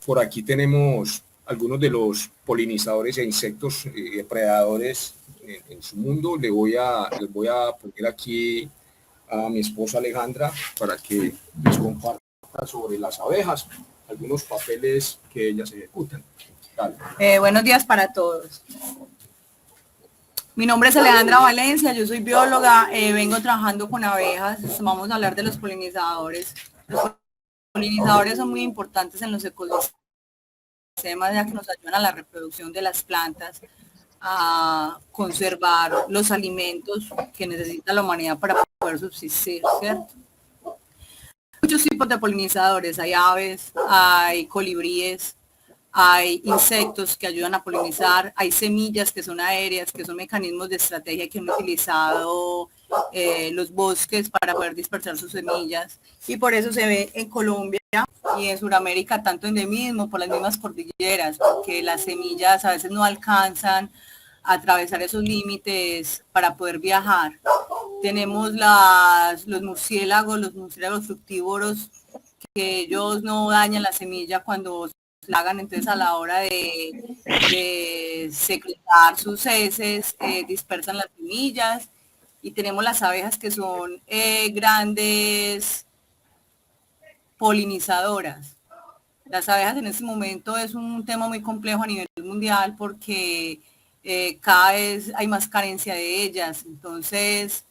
Por aquí tenemos algunos de los polinizadores e insectos depredadores en su mundo. Les voy a poner aquí a mi esposa Alejandra para que les comparta sobre las abejas, algunos papeles que ellas ejecutan. Buenos días para todos. Mi nombre es Alejandra Valencia, yo soy bióloga, vengo trabajando con abejas. Vamos a hablar de los polinizadores. Los polinizadores son muy importantes en los ecosistemas, ya que nos ayudan a la reproducción de las plantas, a conservar los alimentos que necesita la humanidad para poder subsistir, ¿cierto? Muchos tipos de polinizadores, hay aves, hay colibríes, hay insectos que ayudan a polinizar, hay semillas que son aéreas, que son mecanismos de estrategia que han utilizado los bosques para poder dispersar sus semillas, y por eso se ve en Colombia y en Sudamérica tanto endemismo por las mismas cordilleras, porque las semillas a veces no alcanzan a atravesar esos límites para poder viajar. Tenemos los murciélagos fructívoros, que ellos no dañan la semilla cuando la hagan, entonces a la hora de secretar sus heces, dispersan las semillas. Y tenemos las abejas, que son grandes polinizadoras. Las abejas en este momento es un tema muy complejo a nivel mundial, porque cada vez hay más carencia de ellas. Entonces,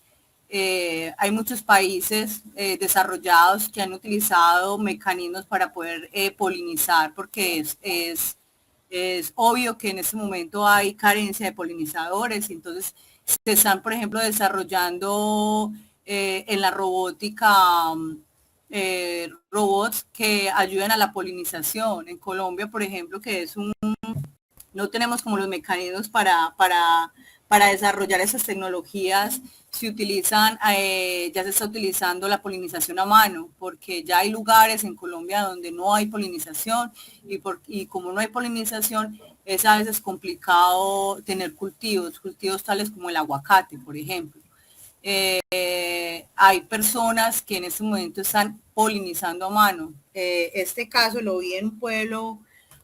hay muchos países desarrollados que han utilizado mecanismos para poder polinizar, porque es obvio que en este momento hay carencia de polinizadores. Entonces se están, por ejemplo, desarrollando en la robótica robots que ayuden a la polinización. En Colombia, por ejemplo, que no tenemos como los mecanismos para desarrollar esas tecnologías. Se utilizan, ya se está utilizando la polinización a mano, porque ya hay lugares en Colombia donde no hay polinización, y como no hay polinización, es a veces complicado tener cultivos tales como el aguacate, por ejemplo. Hay personas que en este momento están polinizando a mano. Este caso lo vi en un pueblo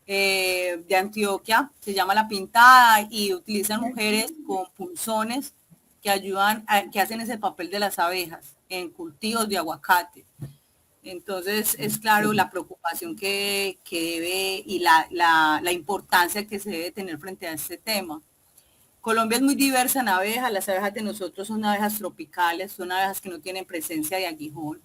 de Antioquia, se llama La Pintada, y utilizan mujeres con punzones que ayudan, que hacen ese papel de las abejas en cultivos de aguacate. Entonces es claro la preocupación que debe, y la importancia que se debe tener frente a este tema. Colombia es muy diversa en abejas. Las abejas de nosotros son abejas tropicales, son abejas que no tienen presencia de aguijón,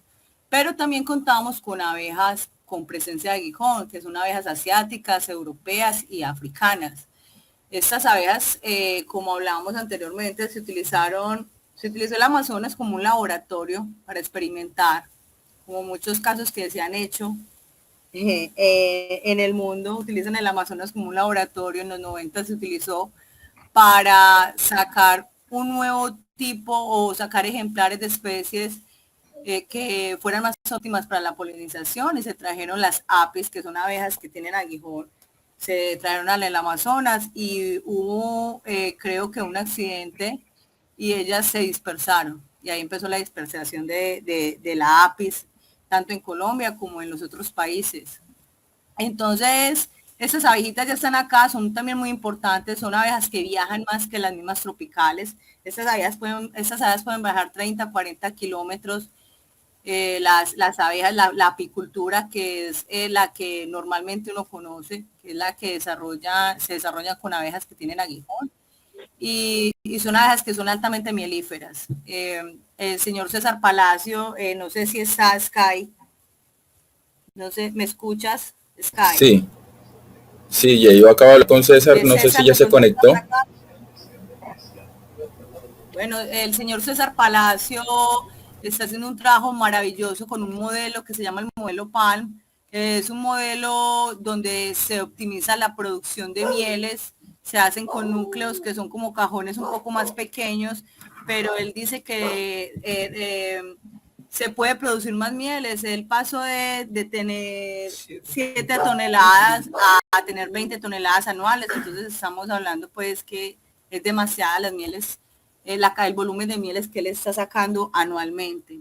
pero también contamos con abejas con presencia de aguijón, que son abejas asiáticas, europeas y africanas. Estas abejas, como hablábamos anteriormente, se utilizó el Amazonas como un laboratorio para experimentar, como muchos casos que se han hecho en el mundo. Utilizan el Amazonas como un laboratorio. En los 90 se utilizó para sacar un nuevo tipo o sacar ejemplares de especies que fueran más óptimas para la polinización, y se trajeron las apis, que son abejas que tienen aguijón. Se trajeron al Amazonas y hubo creo que un accidente y ellas se dispersaron, y ahí empezó la dispersación de la apis, tanto en Colombia como en los otros países. Entonces, estas abejitas ya están acá, son también muy importantes, son abejas que viajan más que las mismas tropicales. Estas abejas pueden viajar 30, 40 kilómetros. Las abejas, la apicultura, que es la que normalmente uno conoce, que es la que se desarrolla con abejas que tienen aguijón, y son abejas que son altamente mielíferas. El señor César Palacio, no sé si está Sky, no sé, ¿me escuchas, Sky? Sí, yo acabo de hablar con César, no sé si ya se conectó. Bueno, el señor César Palacio está haciendo un trabajo maravilloso con un modelo que se llama el modelo PALM. Es un modelo donde se optimiza la producción de mieles, se hacen con núcleos que son como cajones un poco más pequeños, pero él dice que se puede producir más mieles. El paso de tener 7 toneladas a tener 20 toneladas anuales, entonces estamos hablando pues que es demasiada las mieles, el volumen de mieles que él está sacando anualmente.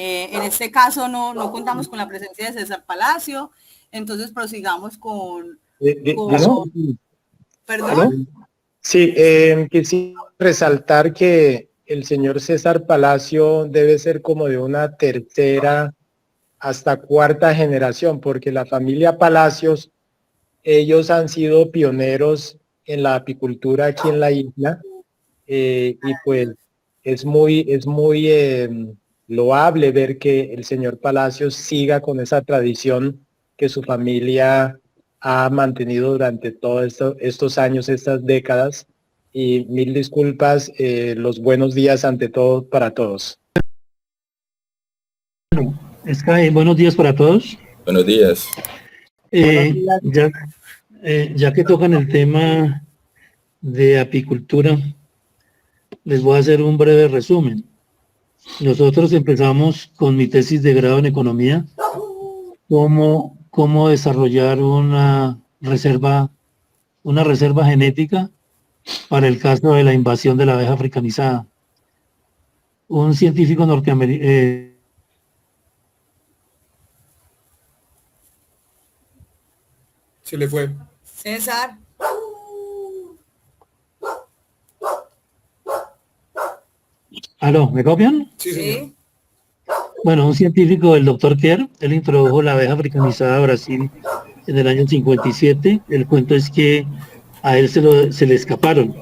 En este caso no contamos con la presencia de César Palacio, entonces prosigamos con ¿Perdón? Sí, quisiera resaltar que el señor César Palacio debe ser como de una tercera hasta cuarta generación, porque la familia Palacios, ellos han sido pioneros en la apicultura aquí en la isla, y pues es muy loable ver que el señor Palacios siga con esa tradición que su familia ha mantenido durante todos estos años, estas décadas. Y mil disculpas, los buenos días ante todo para todos. Sky, buenos días para todos. Buenos días. Ya que tocan el tema de apicultura, les voy a hacer un breve resumen. Nosotros empezamos con mi tesis de grado en economía, cómo desarrollar una reserva genética para el caso de la invasión de la abeja africanizada. Un científico norteamericano Se le fue. César. ¿Aló? ¿Me copian? Sí, señor. Bueno, un científico, el doctor Kerr, él introdujo la abeja africanizada a Brasil en el año 57. El cuento es que a él se le escaparon,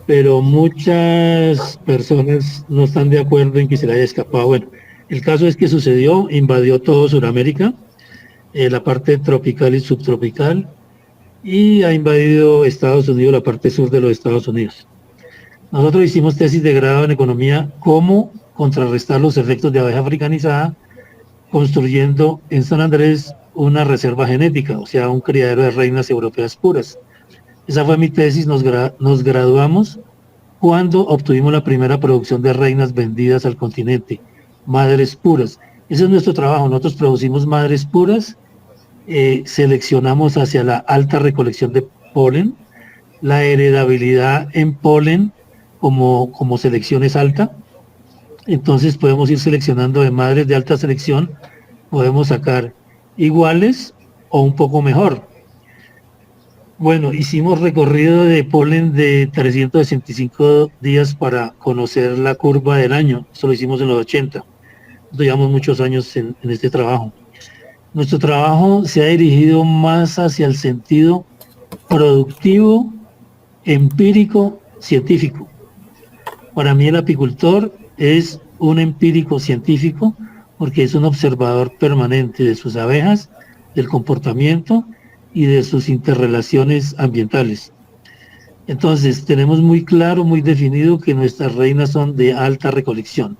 pero muchas personas no están de acuerdo en que se le haya escapado. Bueno, el caso es que sucedió, invadió todo Sudamérica, la parte tropical y subtropical, y ha invadido Estados Unidos, la parte sur de los Estados Unidos. Nosotros hicimos tesis de grado en economía, cómo contrarrestar los efectos de abeja africanizada, construyendo en San Andrés una reserva genética, o sea, un criadero de reinas europeas puras. Esa fue mi tesis, nos graduamos cuando obtuvimos la primera producción de reinas vendidas al continente, madres puras. Ese es nuestro trabajo, nosotros producimos madres puras, seleccionamos hacia la alta recolección de polen, la heredabilidad en polen como selección es alta, entonces podemos ir seleccionando de madres de alta selección, podemos sacar iguales o un poco mejor. Bueno, hicimos recorrido de polen de 365 días para conocer la curva del año, eso lo hicimos en los 80, llevamos muchos años en este trabajo. Nuestro trabajo se ha dirigido más hacia el sentido productivo, empírico, científico. Para mí el apicultor es un empírico científico porque es un observador permanente de sus abejas, del comportamiento y de sus interrelaciones ambientales. Entonces tenemos muy claro, muy definido que nuestras reinas son de alta recolección.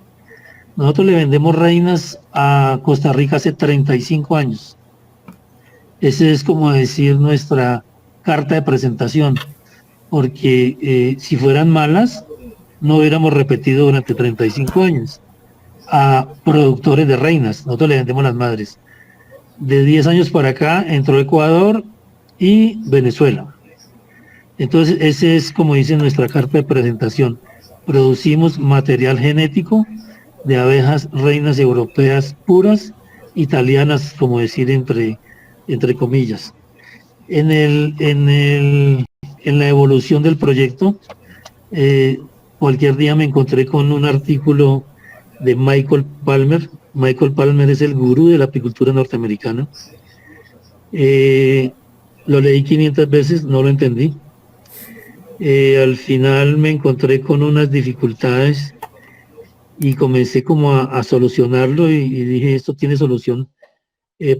Nosotros le vendemos reinas a Costa Rica hace 35 años. Ese es como decir nuestra carta de presentación, porque si fueran malas, no hubiéramos repetido durante 35 años a productores de reinas. Nosotros le vendemos las madres. De 10 años para acá entró Ecuador y Venezuela. Entonces, ese es como dice nuestra carta de presentación. Producimos material genético de abejas reinas europeas puras, italianas, como decir entre comillas. En la evolución del proyecto, cualquier día me encontré con un artículo de Michael Palmer. Michael Palmer es el gurú de la apicultura norteamericana. Lo leí 500 veces, no lo entendí. Al final me encontré con unas dificultades y comencé como a solucionarlo y dije, esto tiene solución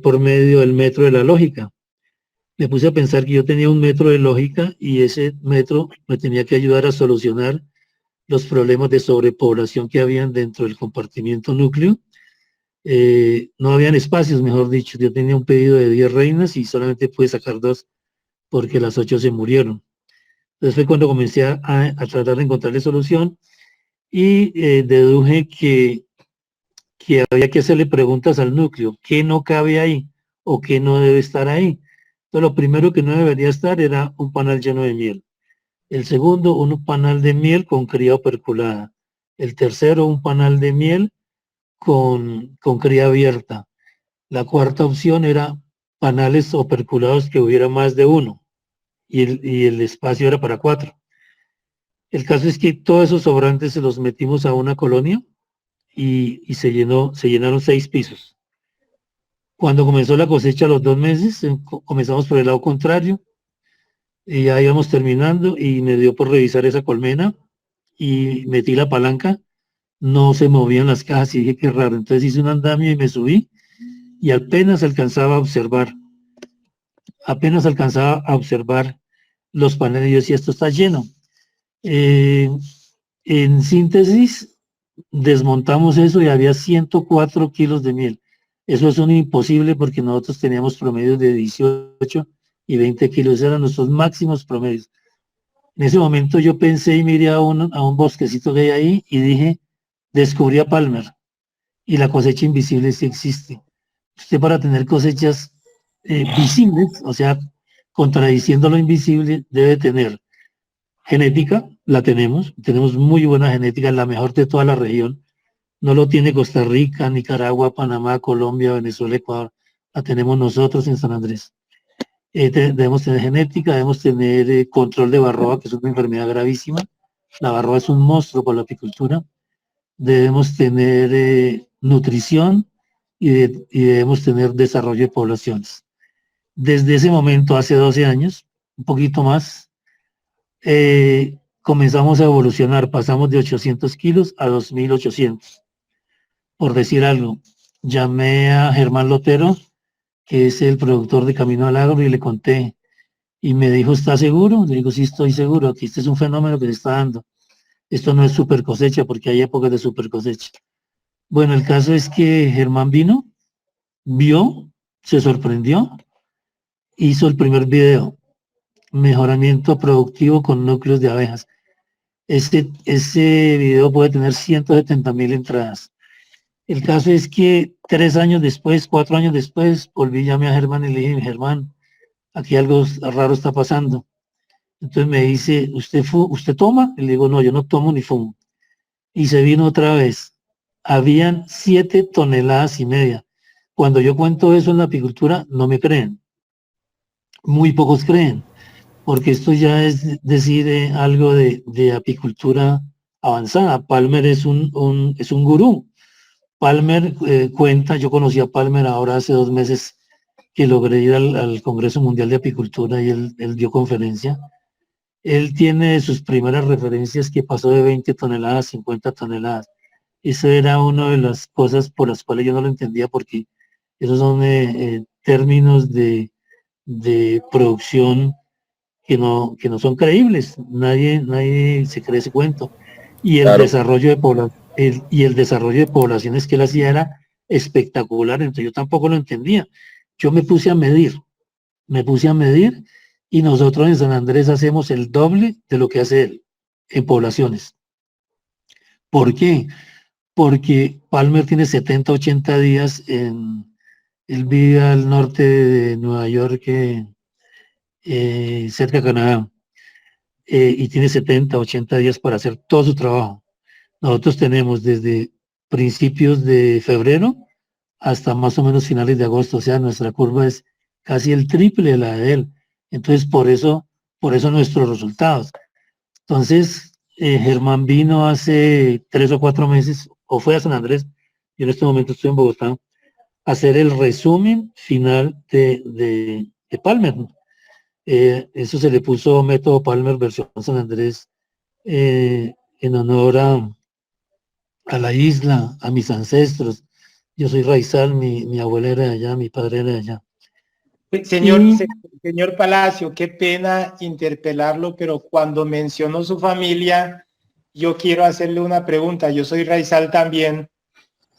por medio del metro de la lógica. Me puse a pensar que yo tenía un metro de lógica y ese metro me tenía que ayudar a solucionar los problemas de sobrepoblación que habían dentro del compartimiento núcleo. No habían espacios, mejor dicho. Yo tenía un pedido de 10 reinas y solamente pude sacar 2 porque las 8 se murieron. Entonces fue cuando comencé a tratar de encontrarle solución y deduje que había que hacerle preguntas al núcleo, qué no cabe ahí o qué no debe estar ahí. Entonces lo primero que no debería estar era un panal lleno de miel. El segundo, un panal de miel con cría operculada. El tercero, un panal de miel con cría abierta. La cuarta opción era panales operculados que hubiera más de uno y el espacio era para 4. El caso es que todos esos sobrantes se los metimos a una colonia y se llenaron 6 pisos. Cuando comenzó la cosecha a los 2 meses, comenzamos por el lado contrario y ya íbamos terminando y me dio por revisar esa colmena y metí la palanca, no se movían las cajas y dije qué raro, entonces hice un andamio y me subí y apenas alcanzaba a observar los paneles y yo decía esto está lleno. En síntesis, desmontamos eso y había 104 kilos de miel. Eso es un imposible porque nosotros teníamos promedios de 18 y 20 kilos, eran nuestros máximos promedios. En ese momento yo pensé y miré a un bosquecito que hay ahí y dije, descubrí a Palmer y la cosecha invisible sí existe. Usted para tener cosechas visibles, o sea, contradiciendo lo invisible, debe tener genética, la tenemos muy buena genética, la mejor de toda la región. No lo tiene Costa Rica, Nicaragua, Panamá, Colombia, Venezuela, Ecuador. La tenemos nosotros en San Andrés. Debemos tener genética, debemos tener control de varroa, que es una enfermedad gravísima. La varroa es un monstruo para la apicultura. Debemos tener nutrición y debemos tener desarrollo de poblaciones. Desde ese momento, hace 12 años, un poquito más, comenzamos a evolucionar. Pasamos de 800 kilos a 2.800. Por decir algo, llamé a Germán Lotero, que es el productor de Camino al Agro, y le conté, y me dijo, ¿está seguro? Le digo, sí, estoy seguro, aquí este es un fenómeno que se está dando. Esto no es super cosecha, porque hay épocas de super cosecha. Bueno, el caso es que Germán vino, vio, se sorprendió, hizo el primer video, mejoramiento productivo con núcleos de abejas. Ese video puede tener 170,000 entradas. El caso es que 3 años después, 4 años después, volví, llamé a Germán y le dije, Germán, aquí algo raro está pasando. Entonces me dice, ¿usted toma? Y le digo, no, yo no tomo ni fumo. Y se vino otra vez. Habían 7,5 toneladas. Cuando yo cuento eso en la apicultura, no me creen. Muy pocos creen, porque esto ya es decir algo de apicultura avanzada. Palmer es un gurú. Palmer cuenta, yo conocí a Palmer ahora hace 2 meses que logré ir al Congreso Mundial de Apicultura y él dio conferencia. Él tiene sus primeras referencias que pasó de 20 toneladas a 50 toneladas. Eso era una de las cosas por las cuales yo no lo entendía, porque esos son términos de producción que no son creíbles. Nadie se cree ese cuento. Y el desarrollo de poblaciones que él hacía era espectacular, entonces yo tampoco lo entendía. Yo me puse a medir y nosotros en San Andrés hacemos el doble de lo que hace él en poblaciones. ¿Por qué? Porque Palmer tiene 70, 80 días él vive al norte de Nueva York, cerca de Canadá, y tiene 70, 80 días para hacer todo su trabajo. Nosotros tenemos desde principios de febrero hasta más o menos finales de agosto, o sea, nuestra curva es casi el triple de la de él. Entonces, por eso nuestros resultados. Entonces, Germán vino hace 3 o 4 meses, o fue a San Andrés, yo en este momento estoy en Bogotá, a hacer el resumen final de Palmer. Eso se le puso Método Palmer versión San Andrés, en honor a la isla, a mis ancestros. Yo soy raizal, mi abuela era de allá, mi padre era de allá. Señor Palacio, qué pena interpelarlo, pero cuando mencionó su familia, yo quiero hacerle una pregunta. Yo soy raizal también,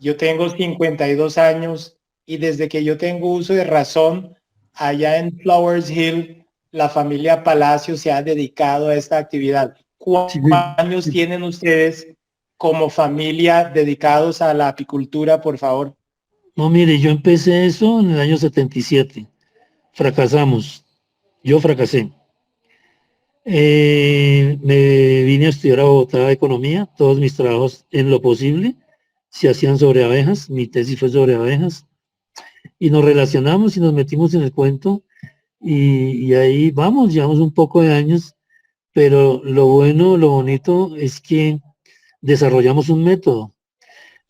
yo tengo 52 años y desde que yo tengo uso de razón, allá en Flowers Hill, la familia Palacio se ha dedicado a esta actividad. ¿Cuántos años tienen ustedes como familia dedicados a la apicultura, por favor? No, mire, yo empecé eso en el año 77. Fracasamos. Yo fracasé. Me vine a estudiar a Bogotá Economía, todos mis trabajos en lo posible se hacían sobre abejas, mi tesis fue sobre abejas, y nos relacionamos y nos metimos en el cuento, y ahí vamos, llevamos un poco de años, pero lo bueno, lo bonito es que desarrollamos un método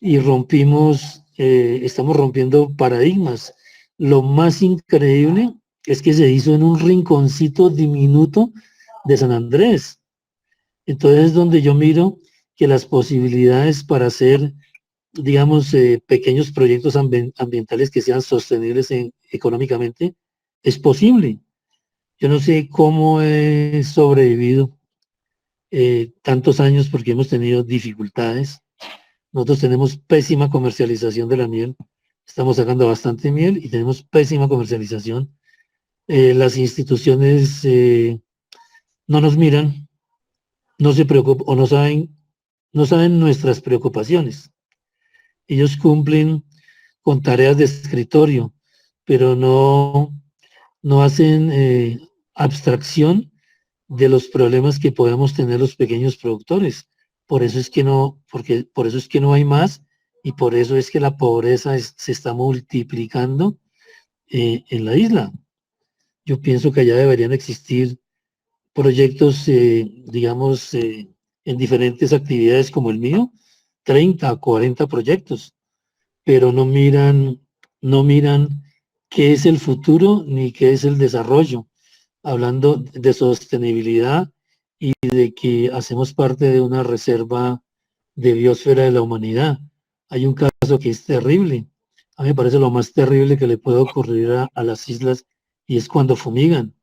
y rompimos, estamos rompiendo paradigmas. Lo más increíble es que se hizo en un rinconcito diminuto de San Andrés. Entonces es donde yo miro que las posibilidades para hacer, digamos, pequeños proyectos ambientales que sean sostenibles económicamente, es posible. Yo no sé cómo he sobrevivido tantos años porque hemos tenido dificultades. Nosotros tenemos pésima comercialización de la miel. Estamos sacando bastante miel y tenemos pésima comercialización. Las instituciones no nos miran, no se preocupan o no saben nuestras preocupaciones. Ellos cumplen con tareas de escritorio, pero no hacen abstracción de los problemas que podemos tener los pequeños productores. Por eso es que no hay más, y por eso es que la pobreza se está multiplicando en la isla. Yo pienso que allá deberían existir proyectos, digamos, en diferentes actividades como el mío, 30 o 40 proyectos, pero no miran qué es el futuro ni qué es el desarrollo, hablando de sostenibilidad y de que hacemos parte de una reserva de biosfera de la humanidad. Hay un caso que es terrible. A mí me parece lo más terrible que le puede ocurrir a las islas, y es cuando fumigan.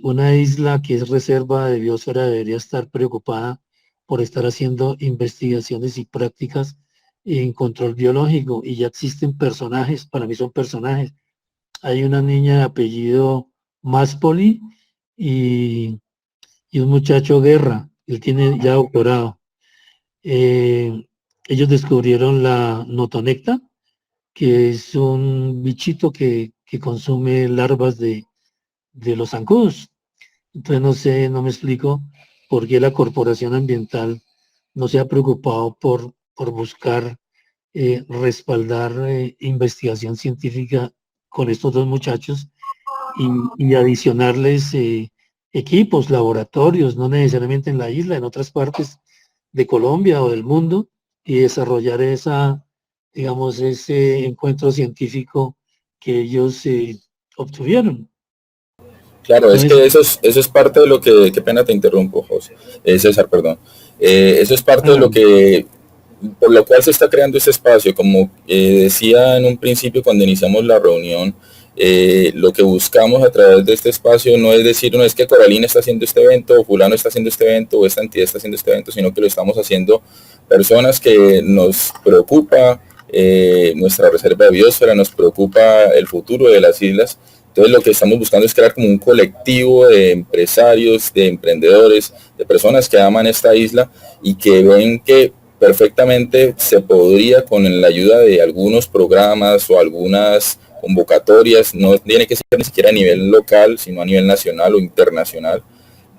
Una isla que es reserva de biosfera debería estar preocupada por estar haciendo investigaciones y prácticas en control biológico, y ya existen personajes, para mí son personajes. Hay una niña de apellido Maspoli y un muchacho Guerra, él tiene ya doctorado. Ellos descubrieron la notonecta, que es un bichito que consume larvas de los zancudos. Entonces no me explico por qué la corporación ambiental no se ha preocupado por buscar respaldar investigación científica con estos dos muchachos y adicionarles equipos, laboratorios, no necesariamente en la isla, en otras partes de Colombia o del mundo, y desarrollar ese encuentro científico que ellos obtuvieron. Claro, es que eso es parte de lo que, qué pena te interrumpo, José, César, perdón. Eso es parte de lo que, por lo cual se está creando este espacio. Como decía en un principio cuando iniciamos la reunión, lo que buscamos a través de este espacio no es decir, no es que Coralina está haciendo este evento, o fulano está haciendo este evento, o esta entidad está haciendo este evento, sino que lo estamos haciendo personas que nos preocupa nuestra reserva de biosfera, nos preocupa el futuro de las islas. Entonces lo que estamos buscando es crear como un colectivo de empresarios, de emprendedores, de personas que aman esta isla y que ven que perfectamente se podría, con la ayuda de algunos programas o algunas convocatorias, no tiene que ser ni siquiera a nivel local, sino a nivel nacional o internacional,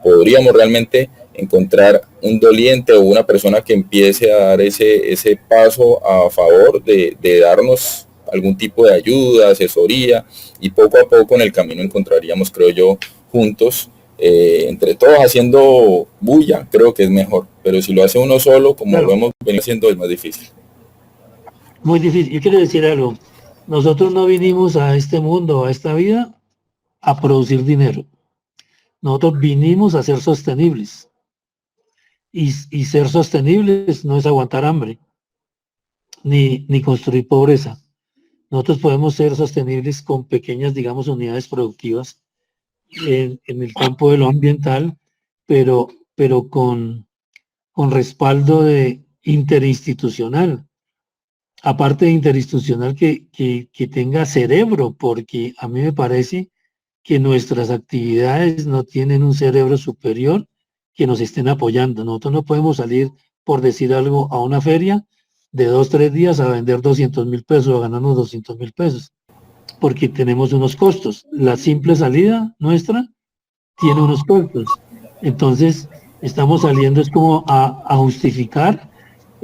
podríamos realmente encontrar un doliente o una persona que empiece a dar ese paso a favor de darnos algún tipo de ayuda, asesoría, y poco a poco en el camino encontraríamos, creo yo, juntos, entre todos haciendo bulla, creo que es mejor, pero si lo hace uno solo, como claro, lo hemos venido haciendo, es más difícil. Muy difícil. Yo quiero decir algo. Nosotros no vinimos a este mundo, a esta vida, a producir dinero. Nosotros vinimos a ser sostenibles. Y ser sostenibles no es aguantar hambre, ni construir pobreza. Nosotros podemos ser sostenibles con pequeñas, digamos, unidades productivas en el campo de lo ambiental, pero con respaldo interinstitucional. Aparte de interinstitucional, que tenga cerebro, porque a mí me parece que nuestras actividades no tienen un cerebro superior que nos estén apoyando. Nosotros no podemos salir, por decir algo, a una feria de 2 o 3 días a vender 200.000 pesos o a ganarnos 200.000 pesos, porque tenemos unos costos. La simple salida nuestra tiene unos costos. Entonces, estamos saliendo es como a justificar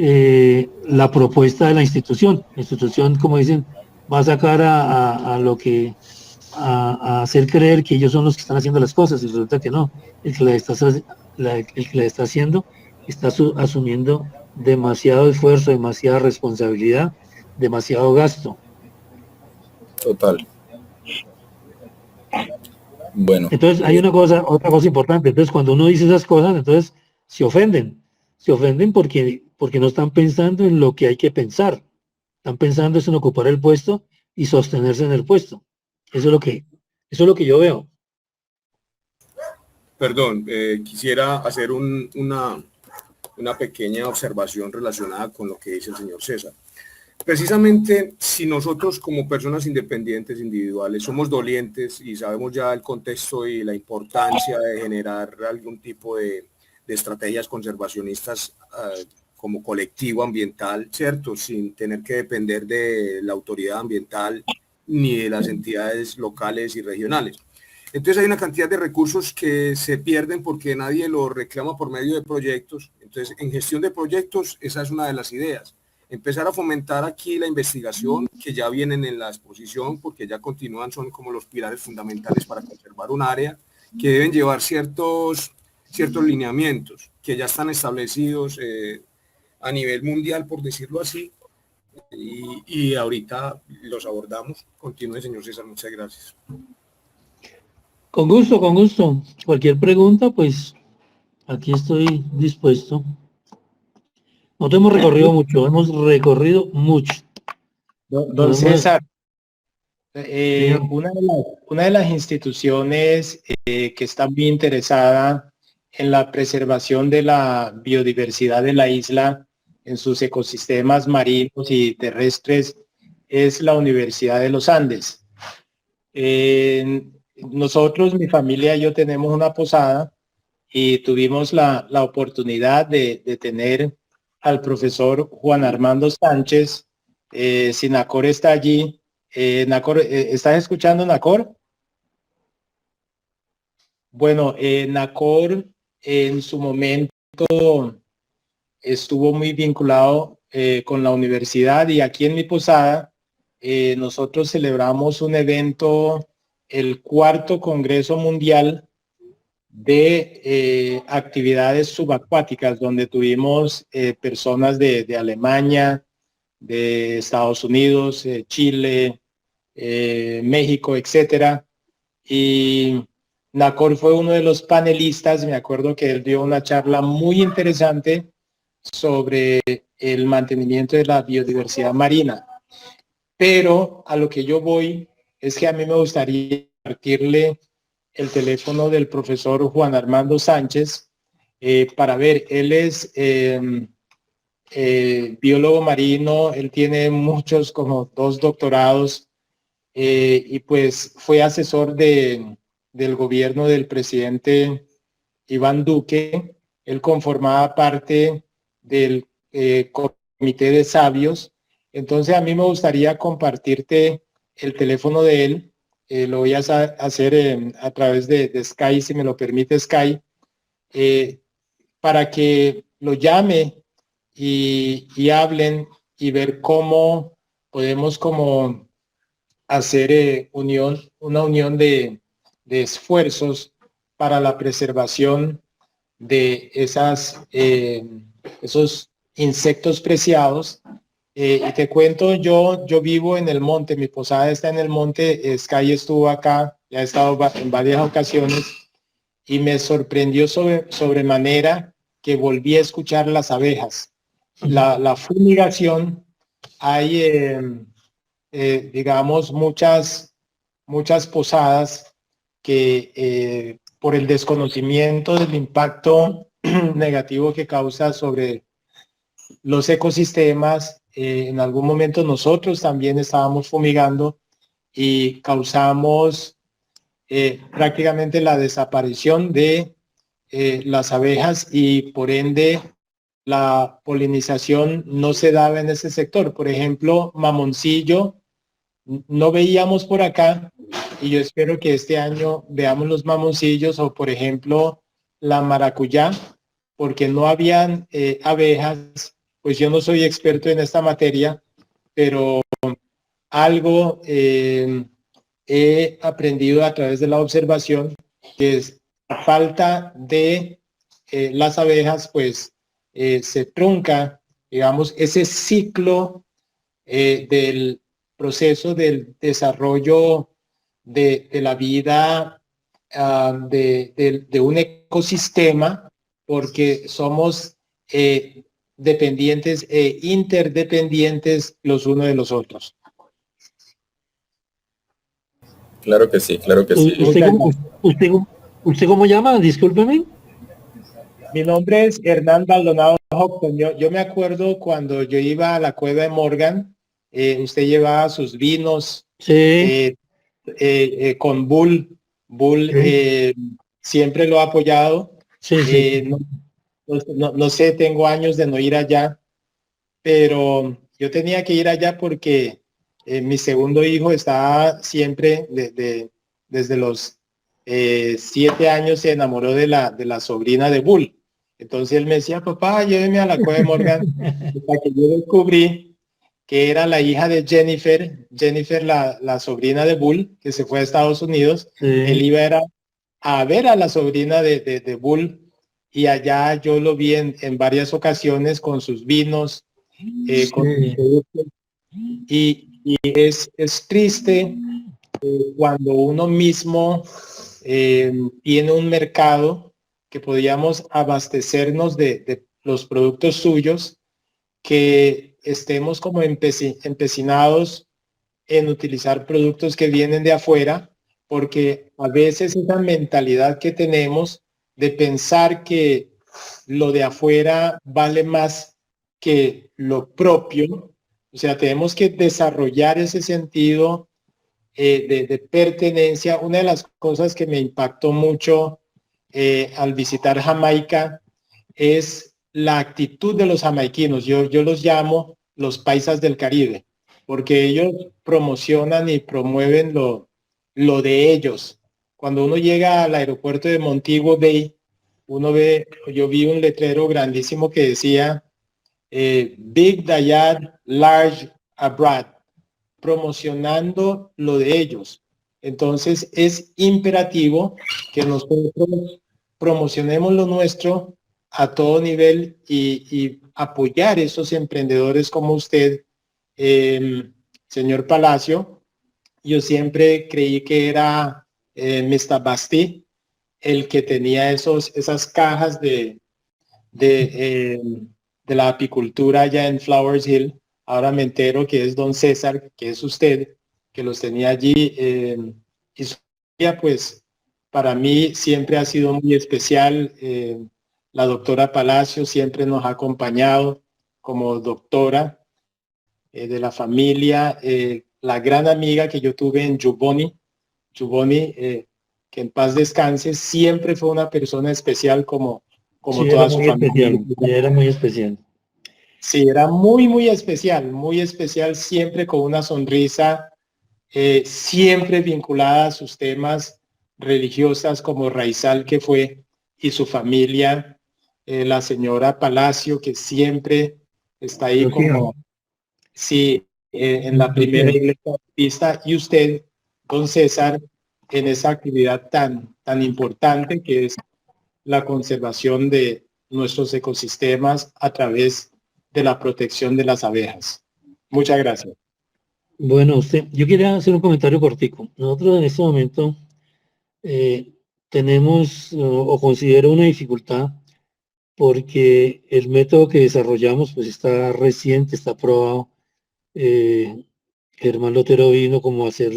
la propuesta de la institución. La institución, como dicen, va a sacar a lo que a hacer creer que ellos son los que están haciendo las cosas y resulta que no. El que el que la está haciendo está asumiendo demasiado esfuerzo, demasiada responsabilidad, demasiado gasto. Total. Bueno. Entonces hay otra cosa importante. Entonces cuando uno dice esas cosas, entonces se ofenden porque no están pensando en lo que hay que pensar. Están pensando en ocupar el puesto y sostenerse en el puesto. Eso es lo que yo veo. Perdón, quisiera hacer una pequeña observación relacionada con lo que dice el señor César. Precisamente, si nosotros como personas independientes, individuales, somos dolientes y sabemos ya el contexto y la importancia de generar algún tipo de estrategias conservacionistas como colectivo ambiental, ¿cierto? Sin tener que depender de la autoridad ambiental ni de las entidades locales y regionales. Entonces hay una cantidad de recursos que se pierden porque nadie los reclama por medio de proyectos. Entonces, en gestión de proyectos, esa es una de las ideas. Empezar a fomentar aquí la investigación, que ya vienen en la exposición, porque ya continúan, son como los pilares fundamentales para conservar un área, que deben llevar ciertos lineamientos que ya están establecidos a nivel mundial, por decirlo así, y ahorita los abordamos. Continúe, señor César, muchas gracias. Con gusto, con gusto. Cualquier pregunta, pues aquí estoy dispuesto. Nosotros hemos recorrido mucho. Don César, una de las instituciones que está muy interesada en la preservación de la biodiversidad de la isla, en sus ecosistemas marinos y terrestres, es la Universidad de los Andes. Nosotros, mi familia y yo tenemos una posada y tuvimos la oportunidad de tener al profesor Juan Armando Sánchez. Si Nacor está allí. Nacor, ¿estás escuchando, Nacor? Bueno, Nacor en su momento estuvo muy vinculado con la universidad y aquí en mi posada nosotros celebramos un evento, el 4º Congreso Mundial de actividades subacuáticas, donde tuvimos personas de Alemania, de Estados Unidos, Chile, México, etcétera. Y Nacor fue uno de los panelistas. Me acuerdo que él dio una charla muy interesante sobre el mantenimiento de la biodiversidad marina. Pero a lo que yo voy es que a mí me gustaría compartirle el teléfono del profesor Juan Armando Sánchez para ver. Él es biólogo marino, él tiene muchos, como 2 doctorados, y pues fue asesor del gobierno del presidente Iván Duque. Él conformaba parte del comité de sabios. Entonces a mí me gustaría compartirte el teléfono de él. Lo voy a hacer a través de Skype, si me lo permite Skype, para que lo llame y hablen y ver cómo podemos como hacer una unión de esfuerzos para la preservación de esos insectos preciados. Y te cuento, yo vivo en el monte, mi posada está en el monte. Sky estuvo acá, ya ha estado en varias ocasiones y me sorprendió sobremanera que volví a escuchar las abejas. La fumigación, hay digamos muchas posadas que por el desconocimiento del impacto negativo que causa sobre los ecosistemas, en algún momento nosotros también estábamos fumigando y causamos prácticamente la desaparición de las abejas y por ende la polinización no se daba en ese sector. Por ejemplo, mamoncillo no veíamos por acá y yo espero que este año veamos los mamoncillos, o por ejemplo la maracuyá, porque no habían abejas pues yo no soy experto en esta materia, pero algo he aprendido a través de la observación, que es la falta de las abejas, pues se trunca, digamos, ese ciclo del proceso del desarrollo de la vida de un ecosistema, porque somos dependientes e interdependientes los unos de los otros. Claro que sí, claro que sí. ¿Usted cómo llama? Discúlpeme. Mi nombre es Hernán Baldonado Hopton. Yo me acuerdo cuando yo iba a la cueva de Morgan, usted llevaba sus vinos Sí, con Bull. Bull sí, siempre lo ha apoyado. sí, sí. No sé, tengo años de no ir allá, pero yo tenía que ir allá porque mi segundo hijo estaba siempre, desde los 7 años, se enamoró de la sobrina de Bull. Entonces él me decía, papá, lléveme a la cueva de Morgan, hasta que yo descubrí que era la hija de Jennifer, la sobrina de Bull, que se fue a Estados Unidos. Él Sí, iba a ver a la sobrina de Bull, y allá yo lo vi en varias ocasiones con sus vinos, con sus sí, productos, y es triste cuando uno mismo tiene un mercado que podíamos abastecernos de los productos suyos, que estemos como empecinados en utilizar productos que vienen de afuera, porque a veces esa mentalidad que tenemos de pensar que lo de afuera vale más que lo propio, o sea, tenemos que desarrollar ese sentido de pertenencia. Una de las cosas que me impactó mucho al visitar Jamaica es la actitud de los jamaiquinos. Yo los llamo los paisas del Caribe, porque ellos promocionan y promueven lo de ellos. Cuando uno llega al aeropuerto de Montego Bay, yo vi un letrero grandísimo que decía Big Dayad Large Abroad, promocionando lo de ellos. Entonces es imperativo que nosotros promocionemos lo nuestro a todo nivel, y apoyar esos emprendedores como usted, señor Palacio. Yo siempre creí que era Mr. Basti el que tenía esas cajas de, de la apicultura allá en Flowers Hill. Ahora me entero que es don César, que es usted, que los tenía allí. Y su familia, pues, para mí siempre ha sido muy especial. La doctora Palacio siempre nos ha acompañado como doctora de la familia. La gran amiga que yo tuve en Yuboni, que en paz descanse, siempre fue una persona especial como sí, era toda su muy familia. especial, era muy especial. Sí, era muy especial, siempre con una sonrisa, siempre vinculada a sus temas religiosas, como Raizal que fue, y su familia, la señora Palacio, que siempre está ahí Lucía, como, sí, en la primera Lucía. iglesia bautista, y usted, don César, en esa actividad tan importante que es la conservación de nuestros ecosistemas a través de la protección de las abejas. Muchas gracias. Bueno, yo quería hacer un comentario cortico. Nosotros en este momento tenemos o considero una dificultad porque el método que desarrollamos pues está reciente, está aprobado. Germán Lotero vino como a hacer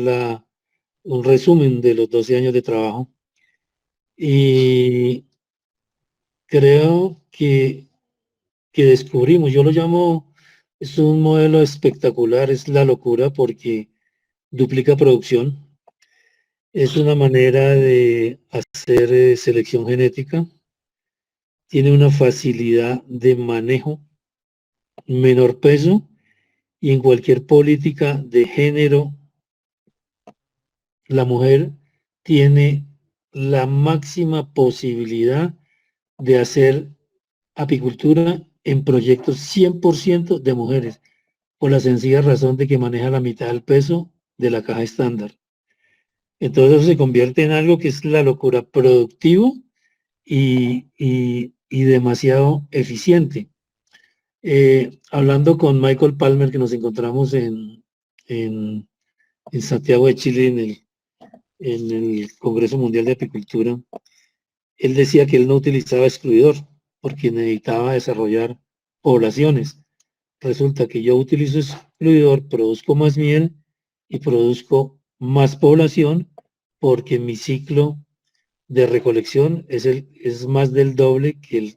un resumen de los 12 años de trabajo y creo que descubrimos, yo lo llamo, es un modelo espectacular, es la locura porque duplica producción, es una manera de hacer selección genética, tiene una facilidad de manejo, menor peso y en cualquier política de género, la mujer tiene la máxima posibilidad de hacer apicultura en proyectos 100% de mujeres, por la sencilla razón de que maneja la mitad del peso de la caja estándar. Entonces eso se convierte en algo que es la locura, productivo y demasiado eficiente. Hablando con Michael Palmer, que nos encontramos en Santiago de Chile, en el Congreso Mundial de Apicultura, él decía que él no utilizaba excluidor porque necesitaba desarrollar poblaciones. Resulta que yo utilizo excluidor, produzco más miel y produzco más población porque mi ciclo de recolección es más del doble que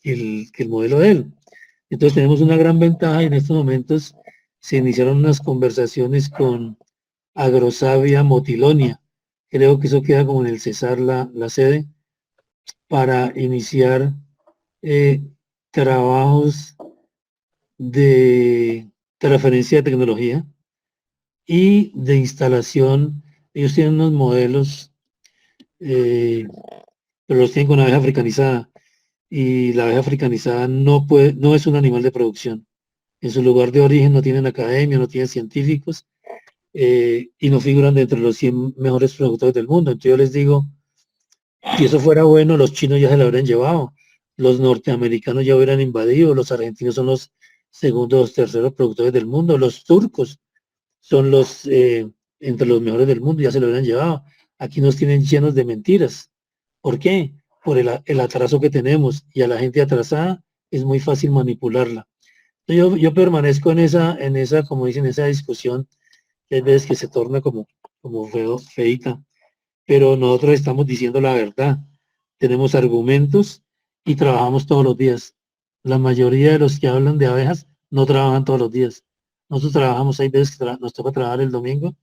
el modelo de él. Entonces tenemos una gran ventaja y en estos momentos se iniciaron unas conversaciones con Agrosavia Motilonia. Creo que eso queda como en el Cesar la sede para iniciar trabajos de transferencia de tecnología y de instalación. Ellos tienen unos modelos, pero los tienen con abeja africanizada. Y la abeja africanizada no es un animal de producción. En su lugar de origen no tienen academia, no tienen científicos y no figuran dentro de los 100 mejores productores del mundo. Entonces yo les digo, si eso fuera bueno, los chinos ya se lo habrían llevado, los norteamericanos ya hubieran invadido, los argentinos son los segundos, terceros productores del mundo, los turcos son los entre los mejores del mundo, ya se lo hubieran llevado. Aquí nos tienen llenos de mentiras. ¿Por qué? Por el atraso que tenemos, y a la gente atrasada es muy fácil manipularla. Yo permanezco en esa, como dicen, esa discusión, que hay veces que se torna como feita, pero nosotros estamos diciendo la verdad, tenemos argumentos y trabajamos todos los días. La mayoría de los que hablan de abejas no trabajan todos los días. Nosotros trabajamos, hay veces que nos toca trabajar el domingo,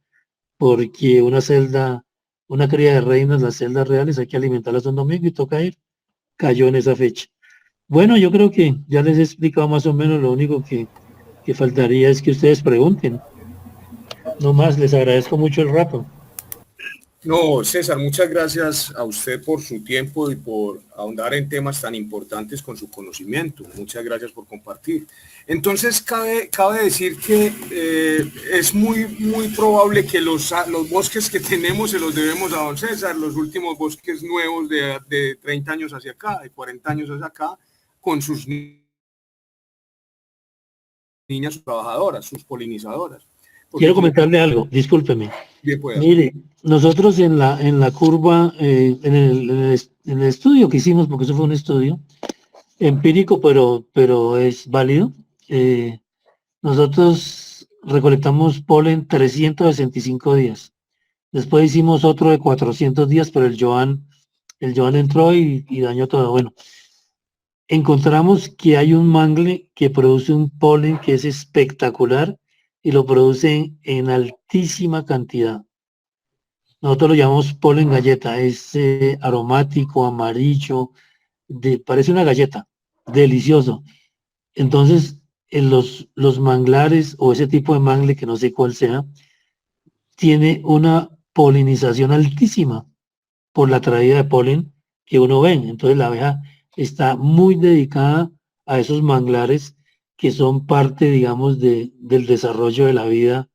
porque una cría de reinas, las celdas reales, hay que alimentarlas un domingo y toca ir. Cayó en esa fecha. Bueno, yo creo que ya les he explicado más o menos. Lo único que faltaría es que ustedes pregunten. No más, les agradezco mucho el rato. No, César, muchas gracias a usted por su tiempo y por ahondar en temas tan importantes con su conocimiento. Muchas gracias por compartir. Entonces, cabe decir que es muy probable que los bosques que tenemos se los debemos a don César, los últimos bosques nuevos de 30 años hacia acá, de 40 años hacia acá, con sus niñas trabajadoras, sus polinizadoras. Quiero comentarle algo, discúlpeme. Mire, nosotros en la curva, en el estudio que hicimos, porque eso fue un estudio empírico, pero es válido, nosotros recolectamos polen 365 días. Después hicimos otro de 400 días, pero el Joan entró y dañó todo. Bueno, encontramos que hay un mangle que produce un polen que es espectacular y lo producen en altísima cantidad. Nosotros lo llamamos polen galleta, es aromático, amarillo, parece una galleta, delicioso. Entonces, en los manglares o ese tipo de mangle, que no sé cuál sea, tiene una polinización altísima por la traída de polen que uno ve. Entonces la abeja está muy dedicada a esos manglares que son parte, digamos, del desarrollo de la vida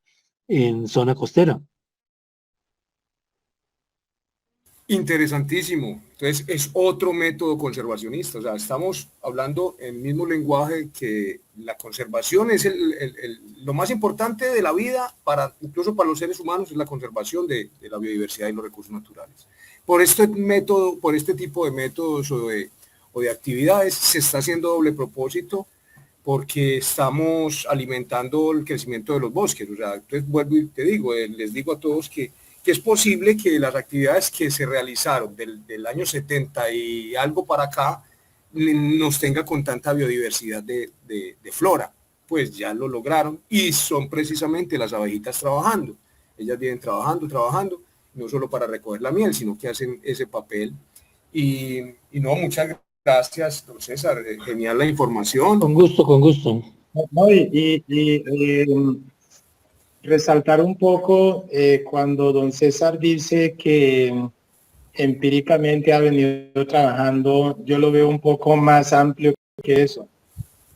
en zona costera. Interesantísimo. Entonces es otro método conservacionista. O sea, estamos hablando en el mismo lenguaje, que la conservación es lo más importante de la vida, incluso para los seres humanos, es la conservación de la biodiversidad y los recursos naturales. Por este tipo de métodos o de actividades se está haciendo doble propósito, porque estamos alimentando el crecimiento de los bosques. O sea, entonces vuelvo y te digo, les digo a todos que es posible que las actividades que se realizaron del año 70 y algo para acá nos tenga con tanta biodiversidad de flora. Pues ya lo lograron, y son precisamente las abejitas trabajando. Ellas vienen trabajando, no solo para recoger la miel, sino que hacen ese papel. Y no, muchas gracias, don César. Genial la información. Con gusto. No, resaltar un poco cuando don César dice que empíricamente ha venido trabajando, yo lo veo un poco más amplio que eso,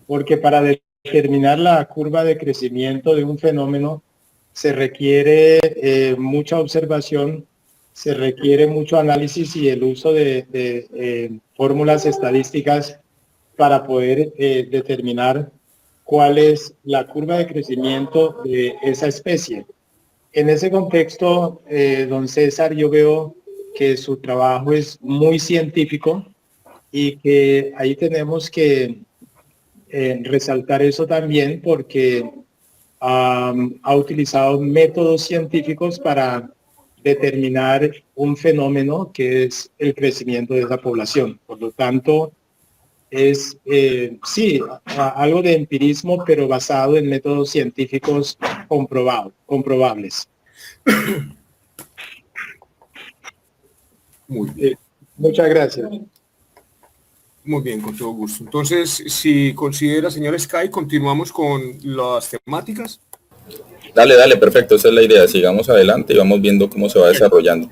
porque para determinar la curva de crecimiento de un fenómeno se requiere mucha observación, se requiere mucho análisis y el uso de fórmulas estadísticas para poder determinar cuál es la curva de crecimiento de esa especie. En ese contexto, don César, yo veo que su trabajo es muy científico y que ahí tenemos que resaltar eso también porque ha utilizado métodos científicos para determinar un fenómeno que es el crecimiento de esa población. Por lo tanto, es sí, algo de empirismo, pero basado en métodos científicos comprobables. Muy bien. Muchas gracias. Muy bien, con todo gusto. Entonces, si considera, señor Sky, continuamos con las temáticas. Dale, perfecto, esa es la idea. Sigamos adelante y vamos viendo cómo se va desarrollando.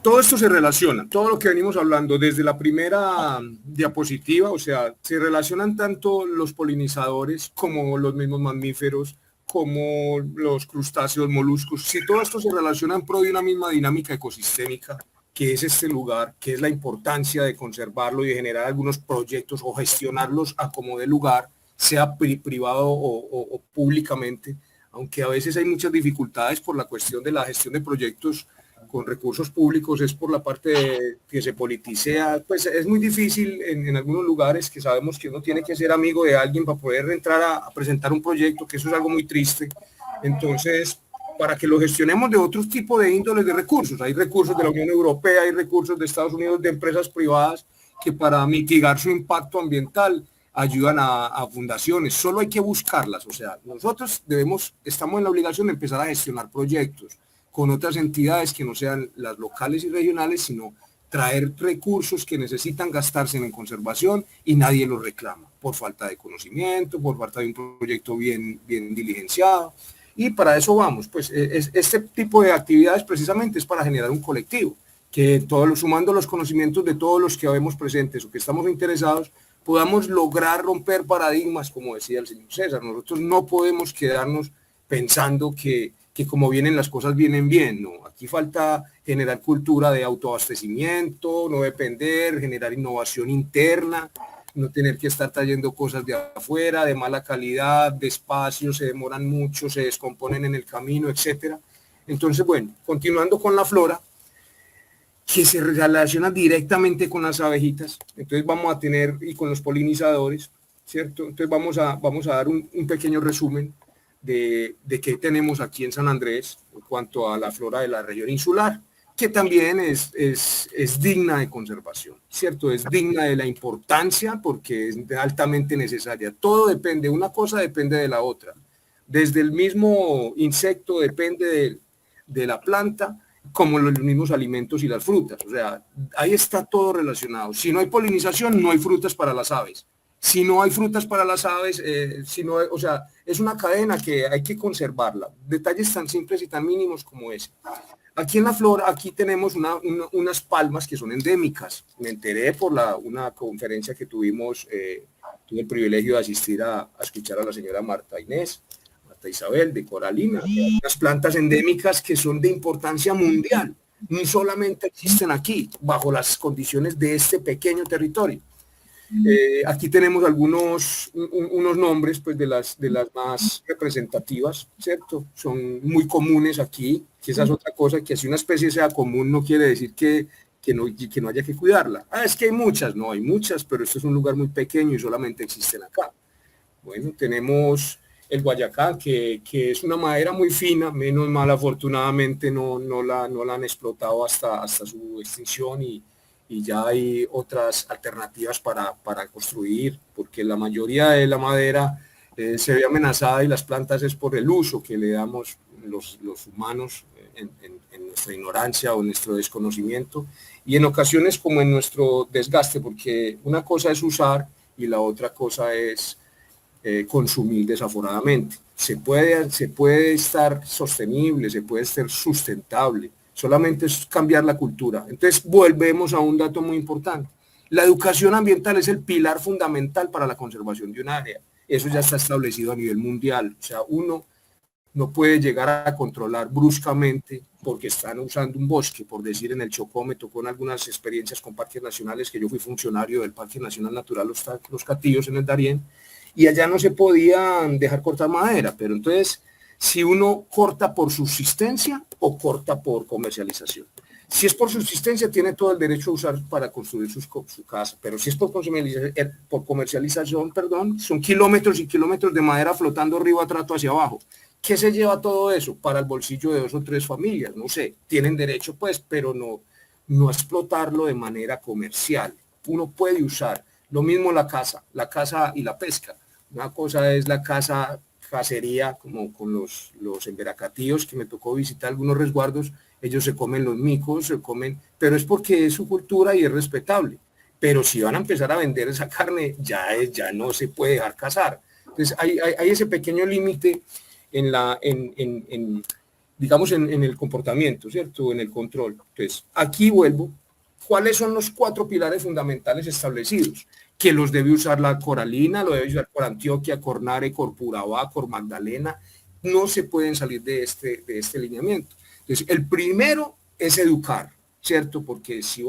Todo esto se relaciona, todo lo que venimos hablando desde la primera diapositiva, o sea, se relacionan tanto los polinizadores como los mismos mamíferos, como los crustáceos, moluscos. Si todo esto se relaciona en pro de una misma dinámica ecosistémica, que es este lugar, que es la importancia de conservarlo y de generar algunos proyectos o gestionarlos a como de lugar, sea privado o públicamente, aunque a veces hay muchas dificultades por la cuestión de la gestión de proyectos con recursos públicos, es por la parte de que se politicea, pues es muy difícil en algunos lugares que sabemos que uno tiene que ser amigo de alguien para poder entrar a presentar un proyecto, que eso es algo muy triste. Entonces, para que lo gestionemos de otro tipo de índoles de recursos, hay recursos de la Unión Europea, hay recursos de Estados Unidos, de empresas privadas, que para mitigar su impacto ambiental ayudan a fundaciones, solo hay que buscarlas, o sea, nosotros estamos en la obligación de empezar a gestionar proyectos con otras entidades que no sean las locales y regionales, sino traer recursos que necesitan gastarse en conservación y nadie los reclama, por falta de conocimiento, por falta de un proyecto bien diligenciado. Y para eso vamos, pues este tipo de actividades precisamente es para generar un colectivo, que sumando los conocimientos de todos los que vemos presentes o que estamos interesados, podamos lograr romper paradigmas, como decía el señor César. Nosotros no podemos quedarnos pensando que como vienen las cosas vienen bien, no, aquí falta generar cultura de autoabastecimiento, no depender, generar innovación interna, no tener que estar trayendo cosas de afuera, de mala calidad, despacio, se demoran mucho, se descomponen en el camino, etcétera. Entonces, bueno, continuando con la flora, que se relaciona directamente con las abejitas, entonces vamos a tener, y con los polinizadores, ¿cierto? Entonces vamos a dar un pequeño resumen de qué tenemos aquí en San Andrés en cuanto a la flora de la región insular, que también es digna de conservación, ¿cierto? Es digna de la importancia porque es altamente necesaria. Todo depende, una cosa depende de la otra. Desde el mismo insecto depende de la planta, como los mismos alimentos y las frutas. O sea, ahí está todo relacionado. Si no hay polinización, no hay frutas para las aves. Si no hay frutas para las aves, o sea, es una cadena que hay que conservarla. Detalles tan simples y tan mínimos como ese. Aquí en la flora, aquí tenemos unas palmas que son endémicas. Me enteré por una conferencia que tuvimos, tuve el privilegio de asistir a escuchar a la señora Marta Isabel de Coralina. Unas plantas endémicas que son de importancia mundial. No solamente existen aquí, bajo las condiciones de este pequeño territorio. Aquí tenemos unos nombres pues de las más representativas, ¿cierto? Son muy comunes aquí, que esa es otra cosa, que si una especie sea común no quiere decir que no haya que cuidarla. Es que hay muchas, pero esto es un lugar muy pequeño y solamente existen acá. Bueno, tenemos el guayacá, que es una madera muy fina, menos mal afortunadamente no la han explotado hasta su extinción y ya hay otras alternativas para construir, porque la mayoría de la madera se ve amenazada y las plantas es por el uso que le damos los humanos en nuestra ignorancia o nuestro desconocimiento y en ocasiones como en nuestro desgaste, porque una cosa es usar y la otra cosa es consumir desaforadamente. Se puede estar sostenible, se puede ser sustentable, solamente es cambiar la cultura. Entonces volvemos a un dato muy importante. La educación ambiental es el pilar fundamental para la conservación de un área. Eso ya está establecido a nivel mundial. O sea, uno no puede llegar a controlar bruscamente porque están usando un bosque, por decir, en el Chocó. Me tocó en algunas experiencias con parques nacionales, que yo fui funcionario del Parque Nacional Natural Los Catillos en el Darién, y allá no se podía dejar cortar madera, pero entonces, si uno corta por subsistencia o corta por comercialización. Si es por subsistencia, tiene todo el derecho a usar para construir su casa, pero si es por comercialización, son kilómetros y kilómetros de madera flotando río a trato hacia abajo. ¿Qué se lleva todo eso? Para el bolsillo de 2 o 3 familias, no sé, tienen derecho pues, pero no explotarlo de manera comercial. Uno puede usar, lo mismo la caza y la pesca. Una cosa es la cacería, como con los emberacatíos, que me tocó visitar algunos resguardos. Ellos se comen los micos, pero es porque es su cultura y es respetable. Pero si van a empezar a vender esa carne, ya no se puede dejar cazar. Entonces hay ese pequeño límite digamos en el comportamiento, ¿cierto? En el control. Entonces, aquí vuelvo. ¿Cuáles son los 4 pilares fundamentales establecidos? Que los debe usar la Coralina, lo debe usar Cor Antioquia, Cornare, Corpurabá, Cor Magdalena. No se pueden salir de este lineamiento. Entonces, el primero es educar, ¿cierto? Porque si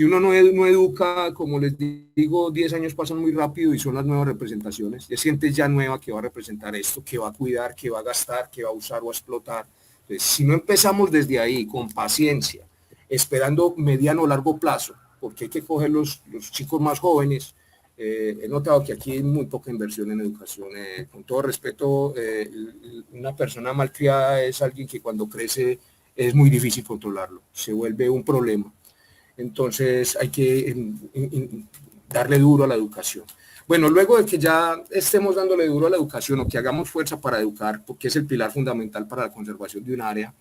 uno no educa, como les digo, 10 años pasan muy rápido y son las nuevas representaciones. Es gente ya nueva que va a representar esto, que va a cuidar, que va a gastar, que va a usar o a explotar. Entonces, si no empezamos desde ahí, con paciencia, esperando mediano o largo plazo, porque hay que coger los chicos más jóvenes. He notado que aquí hay muy poca inversión en educación. Con todo respeto, una persona malcriada es alguien que cuando crece es muy difícil controlarlo, se vuelve un problema. Entonces hay que darle duro a la educación. Bueno, luego de que ya estemos dándole duro a la educación o que hagamos fuerza para educar, porque es el pilar fundamental para la conservación de un área,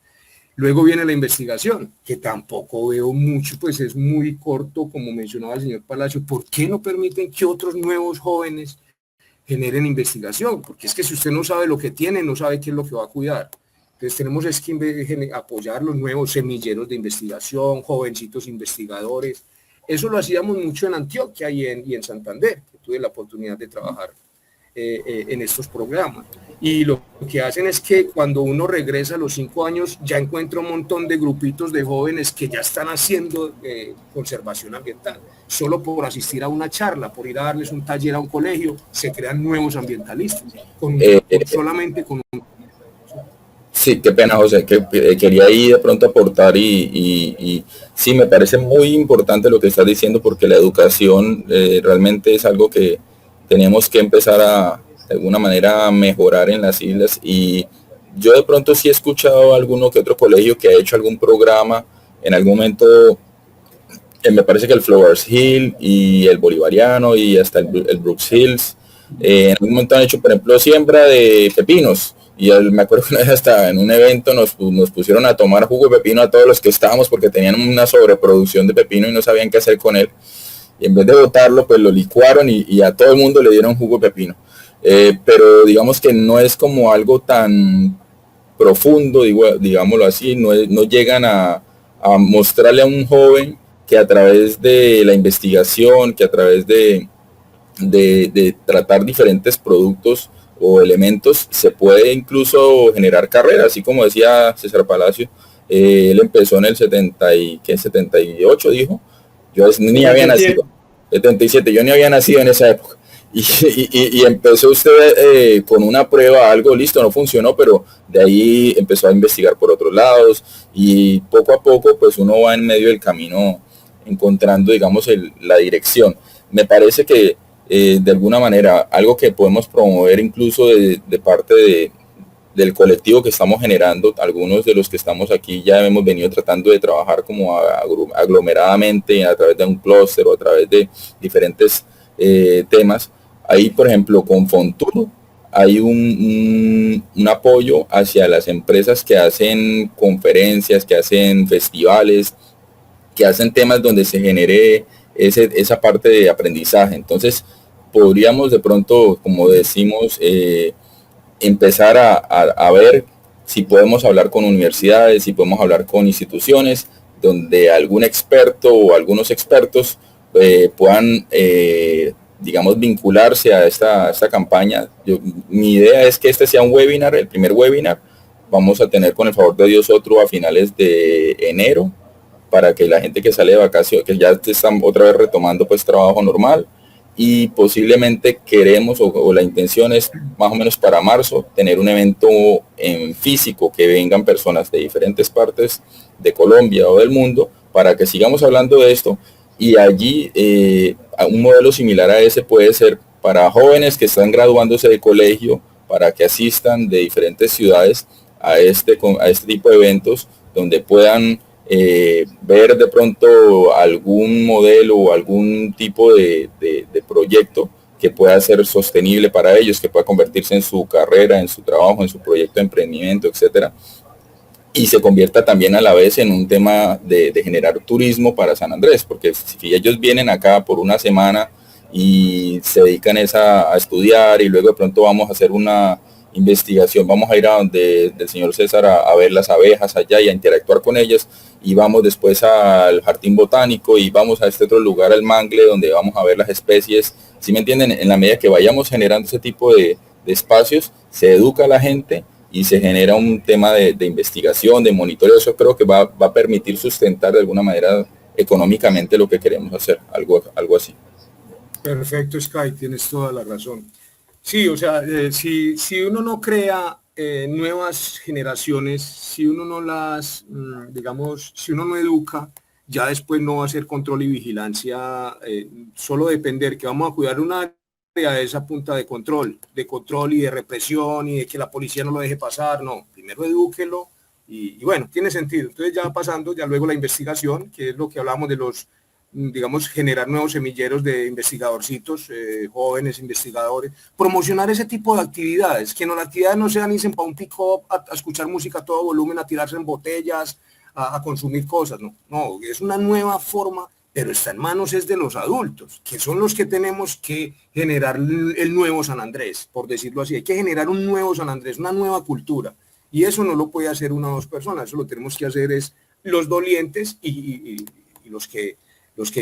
luego viene la investigación, que tampoco veo mucho, pues es muy corto, como mencionaba el señor Palacio. ¿Por qué no permiten que otros nuevos jóvenes generen investigación? Porque es que si usted no sabe lo que tiene, no sabe qué es lo que va a cuidar. Entonces tenemos es que apoyar los nuevos semilleros de investigación, jovencitos investigadores. Eso lo hacíamos mucho en Antioquia y en Santander, que tuve la oportunidad de trabajar en estos programas. Y lo que hacen es que cuando uno regresa a los 5 años, ya encuentra un montón de grupitos de jóvenes que ya están haciendo conservación ambiental. Solo por asistir a una charla, por ir a darles un taller a un colegio, se crean nuevos ambientalistas, solamente con un... Sí, qué pena, José, que quería ahí de pronto aportar y sí, me parece muy importante lo que estás diciendo, porque la educación realmente es algo que tenemos que empezar de alguna manera, a mejorar en las islas. Y yo de pronto sí he escuchado alguno que otro colegio que ha hecho algún programa en algún momento. Me parece que el Flowers Hill y el Bolivariano y hasta el Brooks Hills, en algún momento han hecho, por ejemplo, siembra de pepinos. Y me acuerdo que hasta en un evento nos pusieron a tomar jugo de pepino a todos los que estábamos, porque tenían una sobreproducción de pepino y no sabían qué hacer con él. Y en vez de botarlo, pues lo licuaron y a todo el mundo le dieron jugo de pepino. Pero digamos que no es como algo tan profundo, digámoslo así. No llegan a mostrarle a un joven que a través de la investigación, que a través de tratar diferentes productos o elementos, se puede incluso generar carreras, así como decía César Palacio. Él empezó en el 78, dijo. Yo ni había nacido. 77, yo ni había nacido en esa época. Y empezó usted con una prueba, algo, listo, no funcionó, pero de ahí empezó a investigar por otros lados, y poco a poco pues uno va en medio del camino encontrando, digamos, la dirección. Me parece que de alguna manera algo que podemos promover incluso de parte del colectivo que estamos generando, algunos de los que estamos aquí ya hemos venido tratando de trabajar como aglomeradamente a través de un clúster o a través de diferentes temas. Ahí, por ejemplo, con Fontur hay un apoyo hacia las empresas que hacen conferencias, que hacen festivales, que hacen temas donde se genere esa parte de aprendizaje. Entonces, podríamos de pronto, como decimos, empezar a ver si podemos hablar con universidades, si podemos hablar con instituciones donde algún experto o algunos expertos puedan, digamos, vincularse a esta campaña. Mi idea es que este sea un webinar, el primer webinar. Vamos a tener, con el favor de Dios, otro a finales de enero, para que la gente que sale de vacaciones, que ya están otra vez retomando pues trabajo normal, y posiblemente queremos o la intención es más o menos para marzo tener un evento en físico, que vengan personas de diferentes partes de Colombia o del mundo para que sigamos hablando de esto. Y allí un modelo similar a ese puede ser para jóvenes que están graduándose de colegio, para que asistan de diferentes ciudades a este tipo de eventos, donde puedan ver de pronto algún modelo o algún tipo de proyecto que pueda ser sostenible para ellos, que pueda convertirse en su carrera, en su trabajo, en su proyecto de emprendimiento, etcétera, y se convierta también a la vez en un tema de generar turismo para San Andrés, porque si ellos vienen acá por una semana y se dedican a estudiar, y luego de pronto vamos a hacer una investigación, vamos a ir a donde del señor César a ver las abejas allá y a interactuar con ellas, y vamos después al jardín botánico y vamos a este otro lugar, al mangle, donde vamos a ver las especies. ¿Sí me entienden? En la medida que vayamos generando ese tipo de espacios, se educa a la gente y se genera un tema de investigación, de monitoreo. Eso creo que va a permitir sustentar de alguna manera económicamente lo que queremos hacer, algo así. Perfecto, Sky, tienes toda la razón. Sí, o sea, si uno no crea nuevas generaciones, si uno no las, digamos, si uno no educa, ya después no va a ser control y vigilancia, solo depender que vamos a cuidar una área de esa punta de control y de represión y de que la policía no lo deje pasar. No, primero edúquelo y bueno, tiene sentido. Entonces ya pasando, ya luego la investigación, que es lo que hablamos de los, digamos, generar nuevos semilleros de investigadorcitos, jóvenes investigadores, promocionar ese tipo de actividades, que no las actividades no sean irse para un pick-up a escuchar música a todo volumen, a tirarse en botellas, a consumir cosas, no, es una nueva forma, pero está en manos es de los adultos, que son los que tenemos que generar el nuevo San Andrés, por decirlo así. Hay que generar un nuevo San Andrés, una nueva cultura, y eso no lo puede hacer una o dos personas, eso lo tenemos que hacer es los dolientes y los que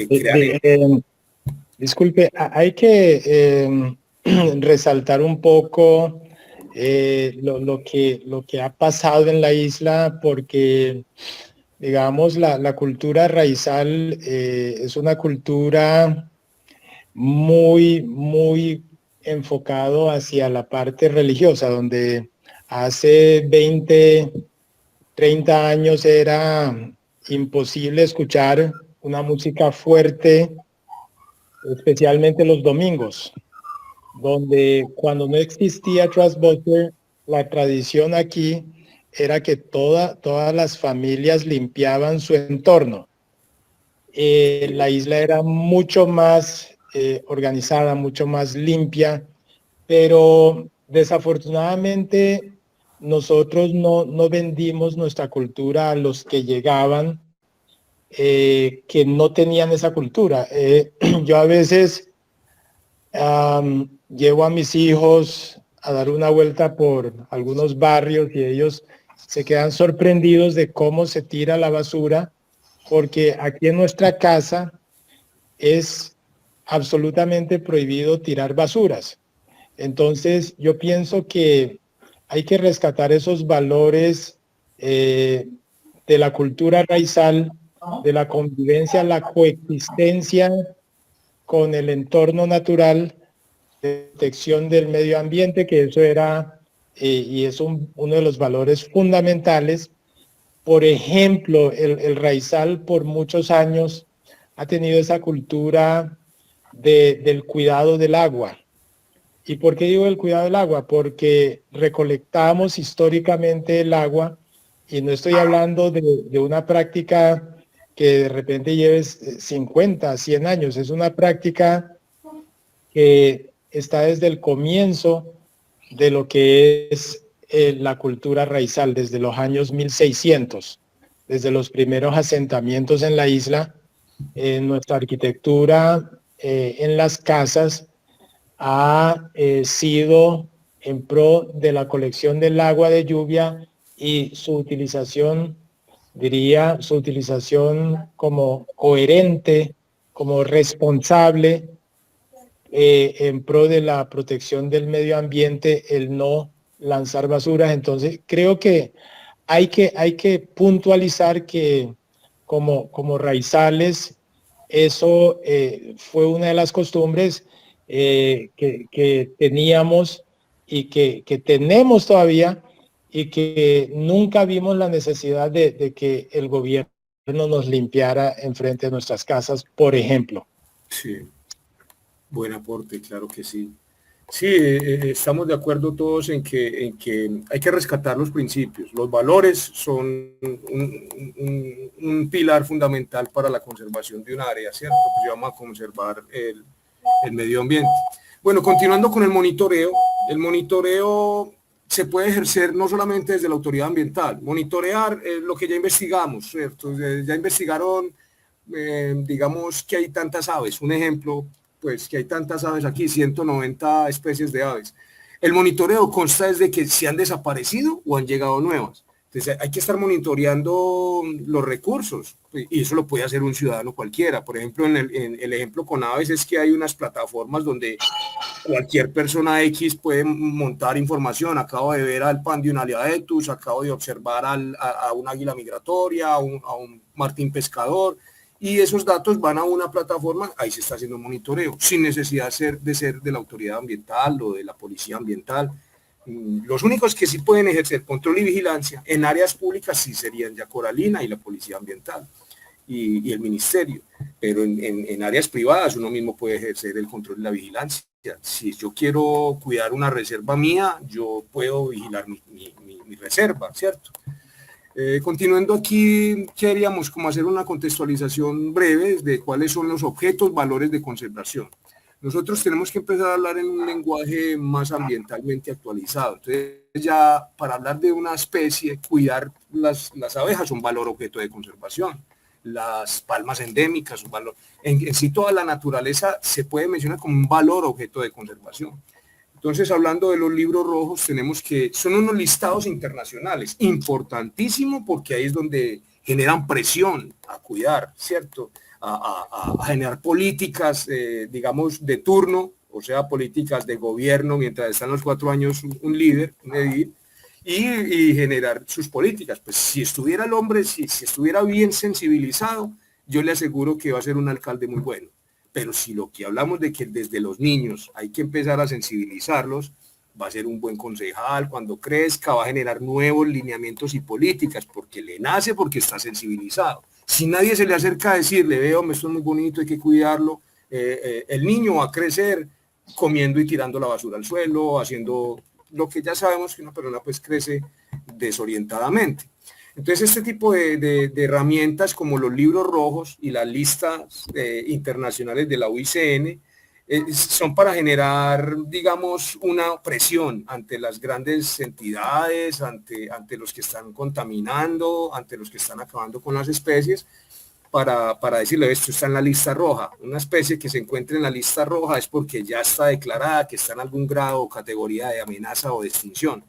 crean. Disculpe, hay que resaltar un poco lo que ha pasado en la isla, porque digamos la cultura raizal es una cultura muy enfocado hacia la parte religiosa, donde hace 20, 30 años era imposible escuchar una música fuerte, especialmente los domingos, donde cuando no existía Trustbuster, la tradición aquí era que todas las familias limpiaban su entorno. La isla era mucho más organizada, mucho más limpia, pero desafortunadamente nosotros no vendimos nuestra cultura a los que llegaban, que no tenían esa cultura. Yo a veces llevo a mis hijos a dar una vuelta por algunos barrios y ellos se quedan sorprendidos de cómo se tira la basura, porque aquí en nuestra casa es absolutamente prohibido tirar basuras. Entonces yo pienso que hay que rescatar esos valores de la cultura raizal, de la convivencia, la coexistencia con el entorno natural, de protección del medio ambiente, que eso era y es uno de los valores fundamentales. Por ejemplo, el raizal por muchos años ha tenido esa cultura del cuidado del agua. ¿Y por qué digo el cuidado del agua? Porque recolectamos históricamente el agua, y no estoy hablando de una práctica que de repente lleves 50, 100 años. Es una práctica que está desde el comienzo de lo que es la cultura raizal, desde los años 1600, desde los primeros asentamientos en la isla. Nuestra arquitectura en las casas ha sido en pro de la colección del agua de lluvia y su utilización, diría, su utilización como coherente, como responsable, en pro de la protección del medio ambiente, el no lanzar basuras. Entonces, creo que hay que puntualizar que como raizales, eso fue una de las costumbres que teníamos y que tenemos todavía, y que nunca vimos la necesidad de que el gobierno nos limpiara enfrente de nuestras casas, por ejemplo. Sí, buen aporte, claro que sí. Sí, estamos de acuerdo todos en que hay que rescatar los principios. Los valores son un pilar fundamental para la conservación de un área, ¿cierto? Pues vamos a conservar el medio ambiente. Bueno, continuando con el monitoreo se puede ejercer no solamente desde la autoridad ambiental, monitorear lo que ya investigamos, ¿cierto? Ya investigaron, digamos, que hay tantas aves, un ejemplo, pues que hay tantas aves aquí, 190 especies de aves. El monitoreo consta desde que se han desaparecido o han llegado nuevas. Entonces hay que estar monitoreando los recursos, y eso lo puede hacer un ciudadano cualquiera. Por ejemplo, en el ejemplo con aves es que hay unas plataformas donde cualquier persona X puede montar información. Acabo de ver al Pandion aliaetus, acabo de observar a un águila migratoria, a un martín pescador, y esos datos van a una plataforma, ahí se está haciendo monitoreo, sin necesidad de ser de la autoridad ambiental o de la policía ambiental. Los únicos que sí pueden ejercer control y vigilancia en áreas públicas sí serían ya Coralina y la policía ambiental y el ministerio, pero en áreas privadas uno mismo puede ejercer el control y la vigilancia. Si yo quiero cuidar una reserva mía, yo puedo vigilar mi reserva, ¿cierto? Continuando aquí, queríamos como hacer una contextualización breve de cuáles son los objetos, valores de conservación. Nosotros tenemos que empezar a hablar en un lenguaje más ambientalmente actualizado. Entonces, ya para hablar de una especie, cuidar las abejas es un valor objeto de conservación. Las palmas endémicas, un valor. En sí toda la naturaleza se puede mencionar como un valor objeto de conservación. Entonces, hablando de los libros rojos, tenemos que, son unos listados internacionales, importantísimo porque ahí es donde generan presión a cuidar, ¿cierto? A generar políticas, digamos, de turno, o sea, políticas de gobierno, mientras están los 4 años un líder, un edil, y generar sus políticas. Pues si estuviera el hombre, si estuviera bien sensibilizado, yo le aseguro que va a ser un alcalde muy bueno. Pero si lo que hablamos de que desde los niños hay que empezar a sensibilizarlos, va a ser un buen concejal, cuando crezca va a generar nuevos lineamientos y políticas, porque le nace, porque está sensibilizado. Si nadie se le acerca a decirle, veo, esto es muy bonito, hay que cuidarlo, el niño va a crecer comiendo y tirando la basura al suelo, haciendo lo que ya sabemos que una persona pues crece desorientadamente. Entonces, este tipo de herramientas como los libros rojos y las listas internacionales de la UICN son para generar, digamos, una presión ante las grandes entidades, ante los que están contaminando, ante los que están acabando con las especies, para decirle, esto está en la lista roja. Una especie que se encuentre en la lista roja es porque ya está declarada que está en algún grado o categoría de amenaza o de extinción,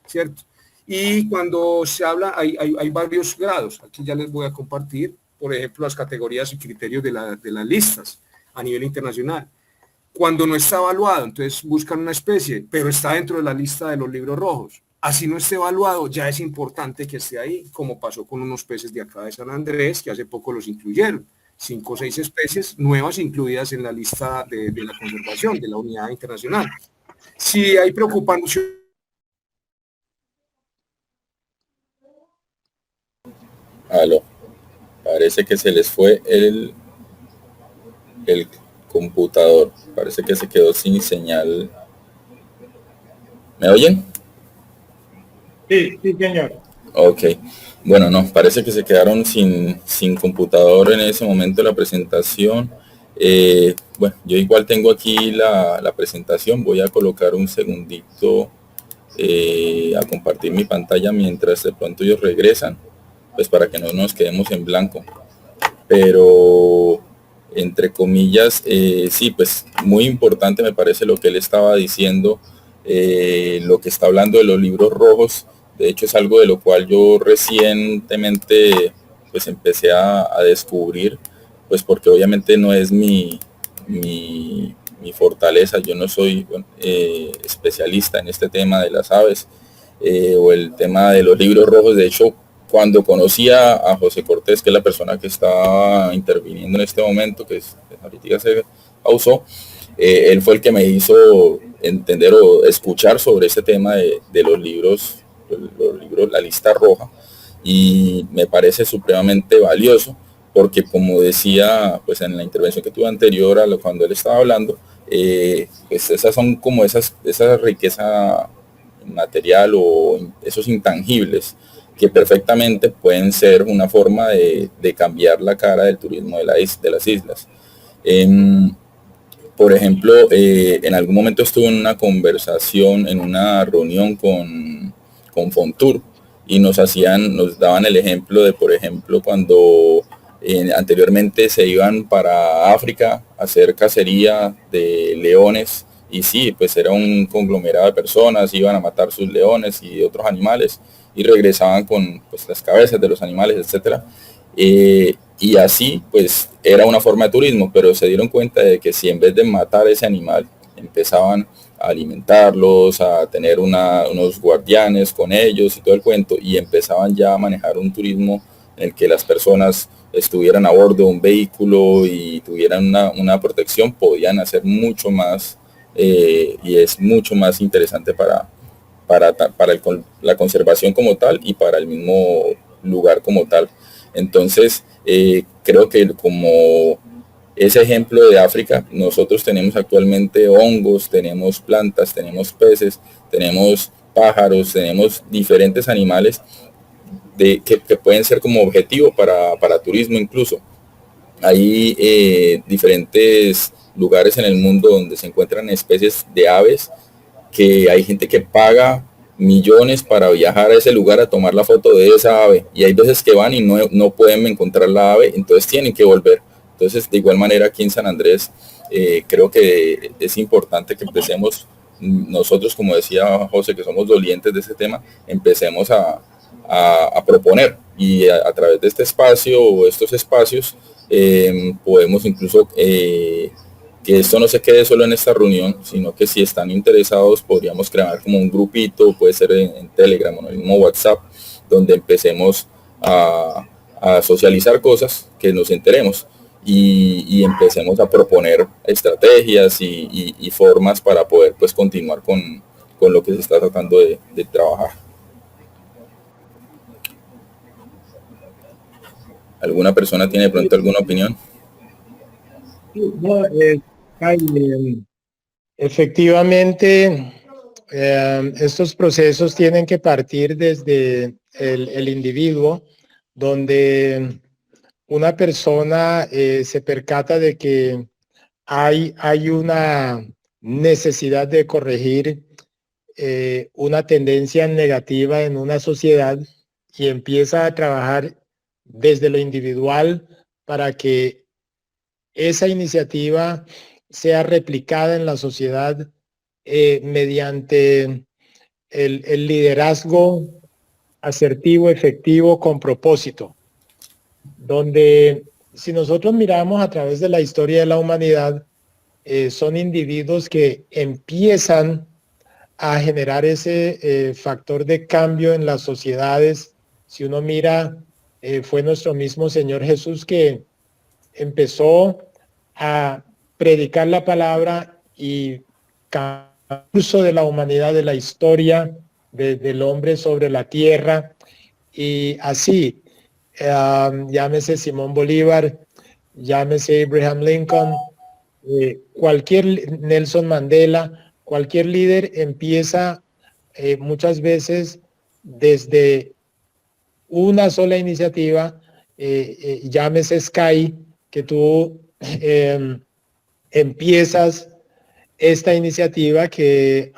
¿cierto? Y cuando se habla, hay varios grados. Aquí ya les voy a compartir, por ejemplo, las categorías y criterios de las listas a nivel internacional. Cuando no está evaluado, entonces buscan una especie, pero está dentro de la lista de los libros rojos. Así no esté evaluado, ya es importante que esté ahí, como pasó con unos peces de acá de San Andrés, que hace poco los incluyeron. 5 o 6 especies nuevas incluidas en la lista de la conservación, de la unidad internacional. Si hay preocupación. Aló, parece que se les fue el computador, parece que se quedó sin señal. ¿Me oyen? Sí, sí, señor. Ok, bueno, no, parece que se quedaron sin computador en ese momento de la presentación. Bueno, yo igual tengo aquí la presentación, voy a colocar un segundito a compartir mi pantalla mientras de pronto ellos regresan, pues para que no nos quedemos en blanco. Pero entre comillas, sí, pues muy importante me parece lo que él estaba diciendo, lo que está hablando de los libros rojos De hecho, es algo de lo cual yo recientemente pues empecé a descubrir, pues porque obviamente no es mi fortaleza. Yo no soy especialista en este tema de las aves o el tema de los libros rojos. De hecho, cuando conocí a José Cortés, que es la persona que está interviniendo en este momento, que ahorita se pausó, él fue el que me hizo entender o escuchar sobre ese tema de los libros, la lista roja, y me parece supremamente valioso porque, como decía pues en la intervención que tuve anterior cuando él estaba hablando, pues esas son como esa riqueza material o esos intangibles que perfectamente pueden ser una forma de cambiar la cara del turismo de las islas. Por ejemplo, en algún momento estuve en una conversación, en una reunión con Fontour, y nos daban el ejemplo de, por ejemplo, cuando anteriormente se iban para África a hacer cacería de leones, y sí, pues era un conglomerado de personas, iban a matar sus leones y otros animales, y regresaban con pues, las cabezas de los animales, etcétera. Y así, pues, era una forma de turismo, pero se dieron cuenta de que si en vez de matar ese animal, empezaban a alimentarlos, a tener unos guardianes con ellos y todo el cuento, y empezaban ya a manejar un turismo en el que las personas estuvieran a bordo de un vehículo y tuvieran una protección, podían hacer mucho más, y es mucho más interesante para la conservación como tal y para el mismo lugar como tal. Entonces, creo que como ese ejemplo de África, nosotros tenemos actualmente hongos, tenemos plantas, tenemos peces, tenemos pájaros, tenemos diferentes animales que pueden ser como objetivo para turismo incluso. Hay diferentes lugares en el mundo donde se encuentran especies de aves que hay gente que paga millones para viajar a ese lugar a tomar la foto de esa ave, y hay veces que van y no pueden encontrar la ave, entonces tienen que volver. Entonces, de igual manera aquí en San Andrés, creo que es importante que empecemos nosotros, como decía José, que somos dolientes de ese tema, empecemos a proponer, y a través de este espacio o estos espacios podemos incluso que esto no se quede solo en esta reunión, sino que si están interesados podríamos crear como un grupito, puede ser en Telegram o en el mismo WhatsApp, donde empecemos a socializar cosas que nos enteremos y empecemos a proponer estrategias y formas para poder pues continuar con lo que se está tratando de trabajar. ¿Alguna persona tiene de pronto alguna opinión? No, efectivamente, estos procesos tienen que partir desde el individuo, donde una persona se percata de que hay una necesidad de corregir una tendencia negativa en una sociedad y empieza a trabajar desde lo individual para que esa iniciativa sea replicada en la sociedad mediante el liderazgo asertivo, efectivo, con propósito, donde si nosotros miramos a través de la historia de la humanidad, son individuos que empiezan a generar ese factor de cambio en las sociedades. Si uno mira, fue nuestro mismo Señor Jesús que empezó a predicar la palabra y cambió el curso de la humanidad, de la historia del hombre sobre la tierra, y así, llámese Simón Bolívar, llámese Abraham Lincoln, cualquier Nelson Mandela, cualquier líder empieza muchas veces desde una sola iniciativa, llámese Sky, que tú empiezas esta iniciativa que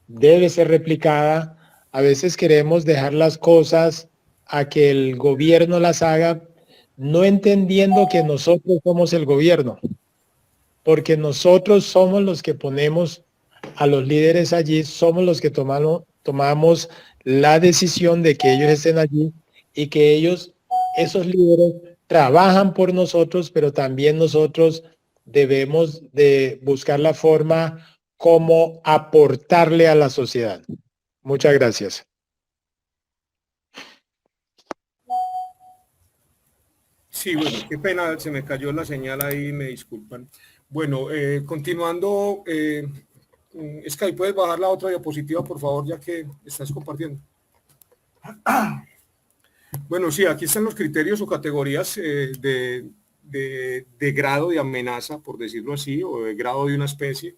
debe ser replicada. A veces queremos dejar las cosas a que el gobierno las haga, no entendiendo que nosotros somos el gobierno, porque nosotros somos los que ponemos a los líderes allí, somos los que tomamos tomamos la decisión de que ellos estén allí y que ellos, esos líderes, trabajan por nosotros, pero también nosotros debemos de buscar la forma como aportarle a la sociedad. Muchas gracias. Sí, bueno, qué pena, se me cayó la señal ahí, me disculpan. Bueno, continuando, Sky, ¿puedes bajar la otra diapositiva, por favor, ya que estás compartiendo? Bueno, sí, aquí están los criterios o categorías de grado de amenaza, por decirlo así, o de grado de una especie.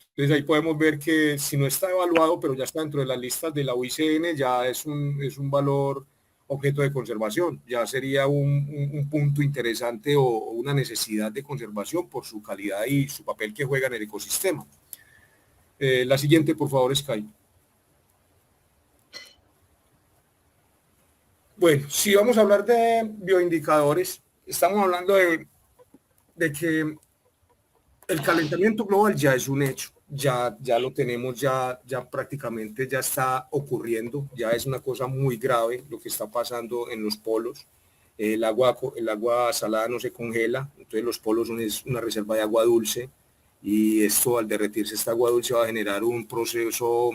Entonces ahí podemos ver que si no está evaluado, pero ya está dentro de las listas de la UICN, ya es un valor objeto de conservación, ya sería un punto interesante o una necesidad de conservación por su calidad y su papel que juega en el ecosistema. La siguiente, por favor, Sky. Bueno, si vamos a hablar de bioindicadores, estamos hablando de que el calentamiento global ya es un hecho, ya lo tenemos, ya prácticamente ya está ocurriendo, ya es una cosa muy grave lo que está pasando en los polos. El agua salada no se congela, entonces los polos son una reserva de agua dulce y esto al derretirse esta agua dulce va a generar un proceso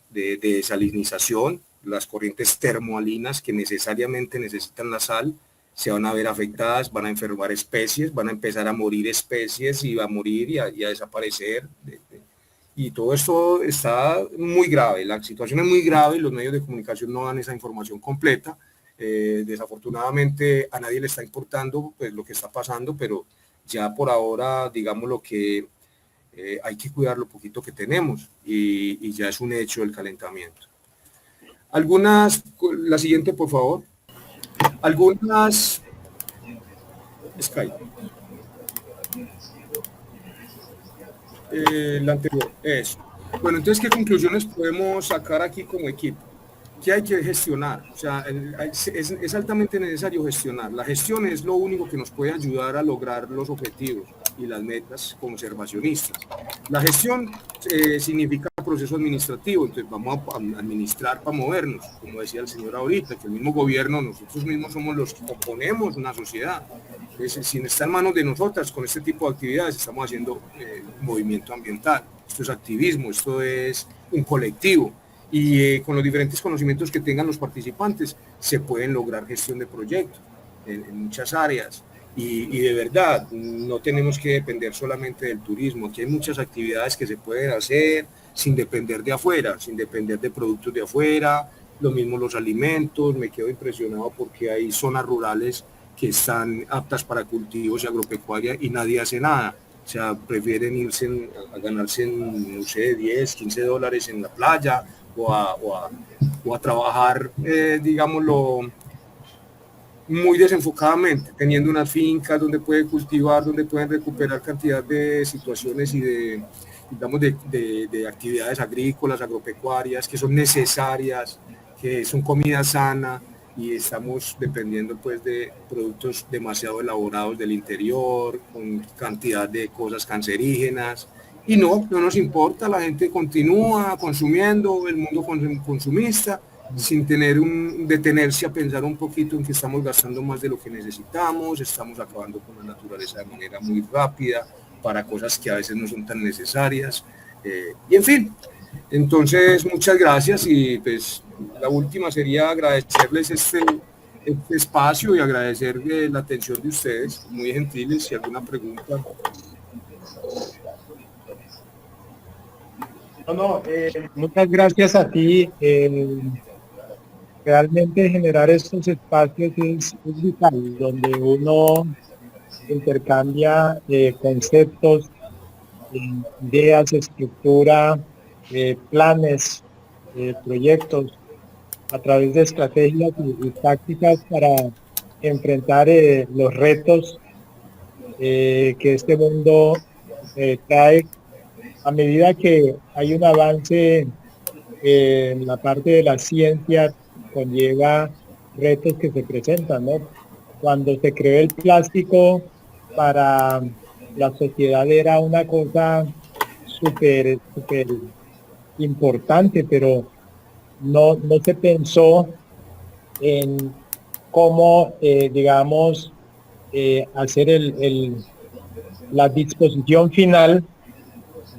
de desalinización. Las corrientes termoalinas que necesariamente necesitan la sal se van a ver afectadas, van a enfermar especies, van a empezar a morir especies y va a morir y a desaparecer. Y todo esto está muy grave, la situación es muy grave y los medios de comunicación no dan esa información completa. Desafortunadamente a nadie le está importando pues, lo que está pasando, pero ya por ahora, digamos lo que hay que cuidar lo poquito que tenemos y ya es un hecho el calentamiento. La siguiente por favor. Algunas, Sky, la anterior, eso. Bueno, entonces, ¿qué conclusiones podemos sacar aquí como equipo? ¿Qué hay que gestionar? O sea, es altamente necesario gestionar. La gestión es lo único que nos puede ayudar a lograr los objetivos y las metas conservacionistas. La gestión significa proceso administrativo, entonces vamos a administrar para movernos, como decía el señor ahorita, que el mismo gobierno, nosotros mismos somos los que componemos una sociedad. Entonces, si está en manos de nosotras con este tipo de actividades, estamos haciendo movimiento ambiental. Esto es activismo, esto es un colectivo. Y con los diferentes conocimientos que tengan los participantes se pueden lograr gestión de proyectos en muchas áreas y de verdad no tenemos que depender solamente del turismo, aquí hay muchas actividades que se pueden hacer sin depender de afuera, sin depender de productos de afuera, lo mismo los alimentos, me quedo impresionado porque hay zonas rurales que están aptas para cultivos y agropecuaria y nadie hace nada. O sea, prefieren irse a ganarse, no sé, 10, 15 dólares en la playa o a trabajar, digámoslo, muy desenfocadamente, teniendo unas fincas donde pueden cultivar, donde pueden recuperar cantidad de situaciones y de actividades agrícolas, agropecuarias, que son necesarias, que son comida sana, y estamos dependiendo pues de productos demasiado elaborados del interior, con cantidad de cosas cancerígenas, y no nos importa, la gente continúa consumiendo, el mundo consumista, sin detenerse a pensar un poquito en que estamos gastando más de lo que necesitamos, estamos acabando con la naturaleza de manera muy rápida, para cosas que a veces no son tan necesarias, y en fin. Entonces, muchas gracias y pues la última sería agradecerles este espacio y agradecer la atención de ustedes, muy gentiles. Si alguna pregunta. Muchas gracias a ti. Realmente generar estos espacios es vital, donde uno intercambia conceptos, ideas, estructura, planes, proyectos a través de estrategias y tácticas para enfrentar los retos que este mundo trae. A medida que hay un avance en la parte de la ciencia, conlleva retos que se presentan, ¿no? Cuando se creó el plástico, para la sociedad era una cosa súper importante, pero no se pensó en cómo, digamos, hacer la disposición final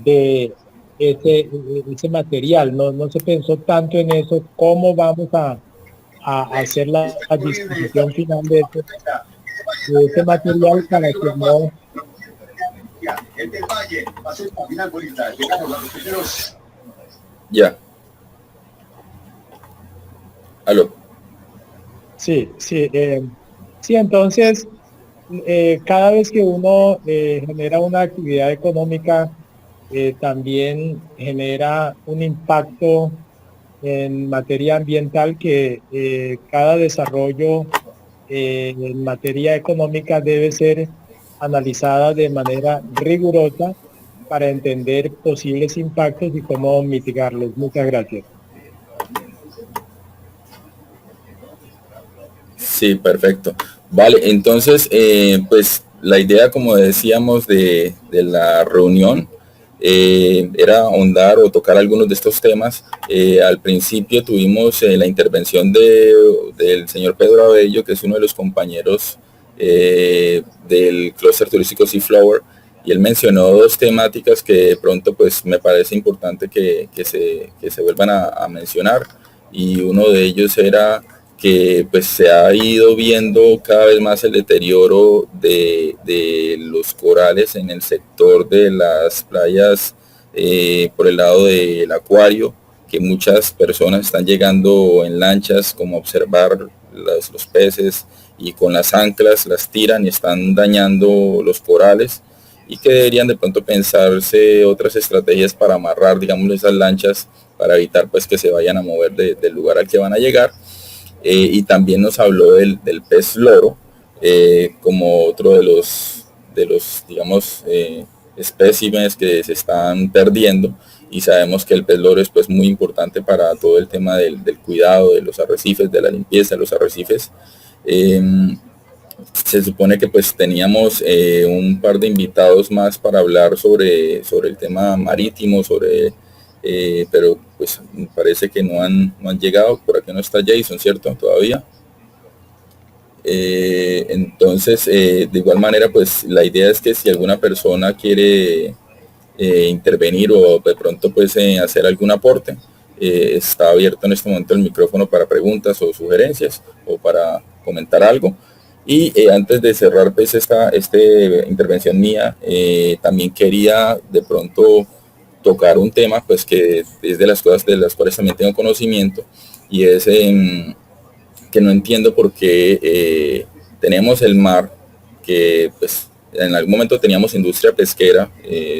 de ese material. No se pensó tanto en eso, cómo vamos a hacer la disposición final de ese material para que no... Ya. Aló. Sí, entonces, cada vez que uno genera una actividad económica, también genera un impacto en materia ambiental que cada desarrollo en materia económica debe ser analizada de manera rigurosa para entender posibles impactos y cómo mitigarlos. Muchas gracias. Sí, perfecto. Vale, entonces, pues la idea, como decíamos, de la reunión era ahondar o tocar algunos de estos temas. Al principio tuvimos la intervención del señor Pedro Abello, que es uno de los compañeros del clúster turístico Seaflower, y él mencionó dos temáticas que de pronto pues me parece importante que se vuelvan a mencionar, y uno de ellos era que pues se ha ido viendo cada vez más el deterioro de los corales en el sector de las playas por el lado del acuario, que muchas personas están llegando en lanchas como a observar los peces, y con las anclas las tiran y están dañando los corales, y que deberían de pronto pensarse otras estrategias para amarrar, digamos, esas lanchas para evitar pues que se vayan a mover del lugar al que van a llegar. Y también nos habló del pez loro como otro de los digamos, espécimes que se están perdiendo, y sabemos que el pez loro es pues muy importante para todo el tema del cuidado de los arrecifes, de la limpieza de los arrecifes. Se supone que pues teníamos un par de invitados más para hablar sobre el tema marítimo, pero pues me parece que no han llegado. Por aquí no está Jason, ¿cierto? Todavía. Entonces, de igual manera, pues la idea es que si alguna persona quiere intervenir o de pronto pues hacer algún aporte, está abierto en este momento el micrófono para preguntas o sugerencias o para comentar algo. Y antes de cerrar pues esta intervención mía, también quería de pronto tocar un tema pues que es de las cosas de las cuales también tengo conocimiento, y es que no entiendo por qué tenemos el mar, que pues en algún momento teníamos industria pesquera.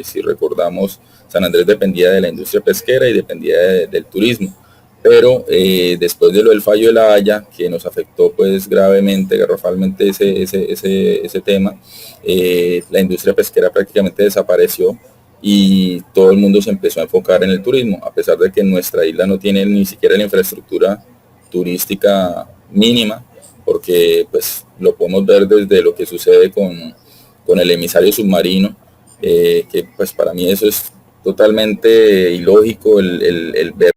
Si recordamos, San Andrés dependía de la industria pesquera y dependía del turismo, pero después de lo del fallo de La Haya, que nos afectó pues gravemente, garrafalmente ese tema, la industria pesquera prácticamente desapareció y todo el mundo se empezó a enfocar en el turismo, a pesar de que nuestra isla no tiene ni siquiera la infraestructura turística mínima, porque pues lo podemos ver desde lo que sucede con el emisario submarino, que pues para mí eso es totalmente ilógico, el ver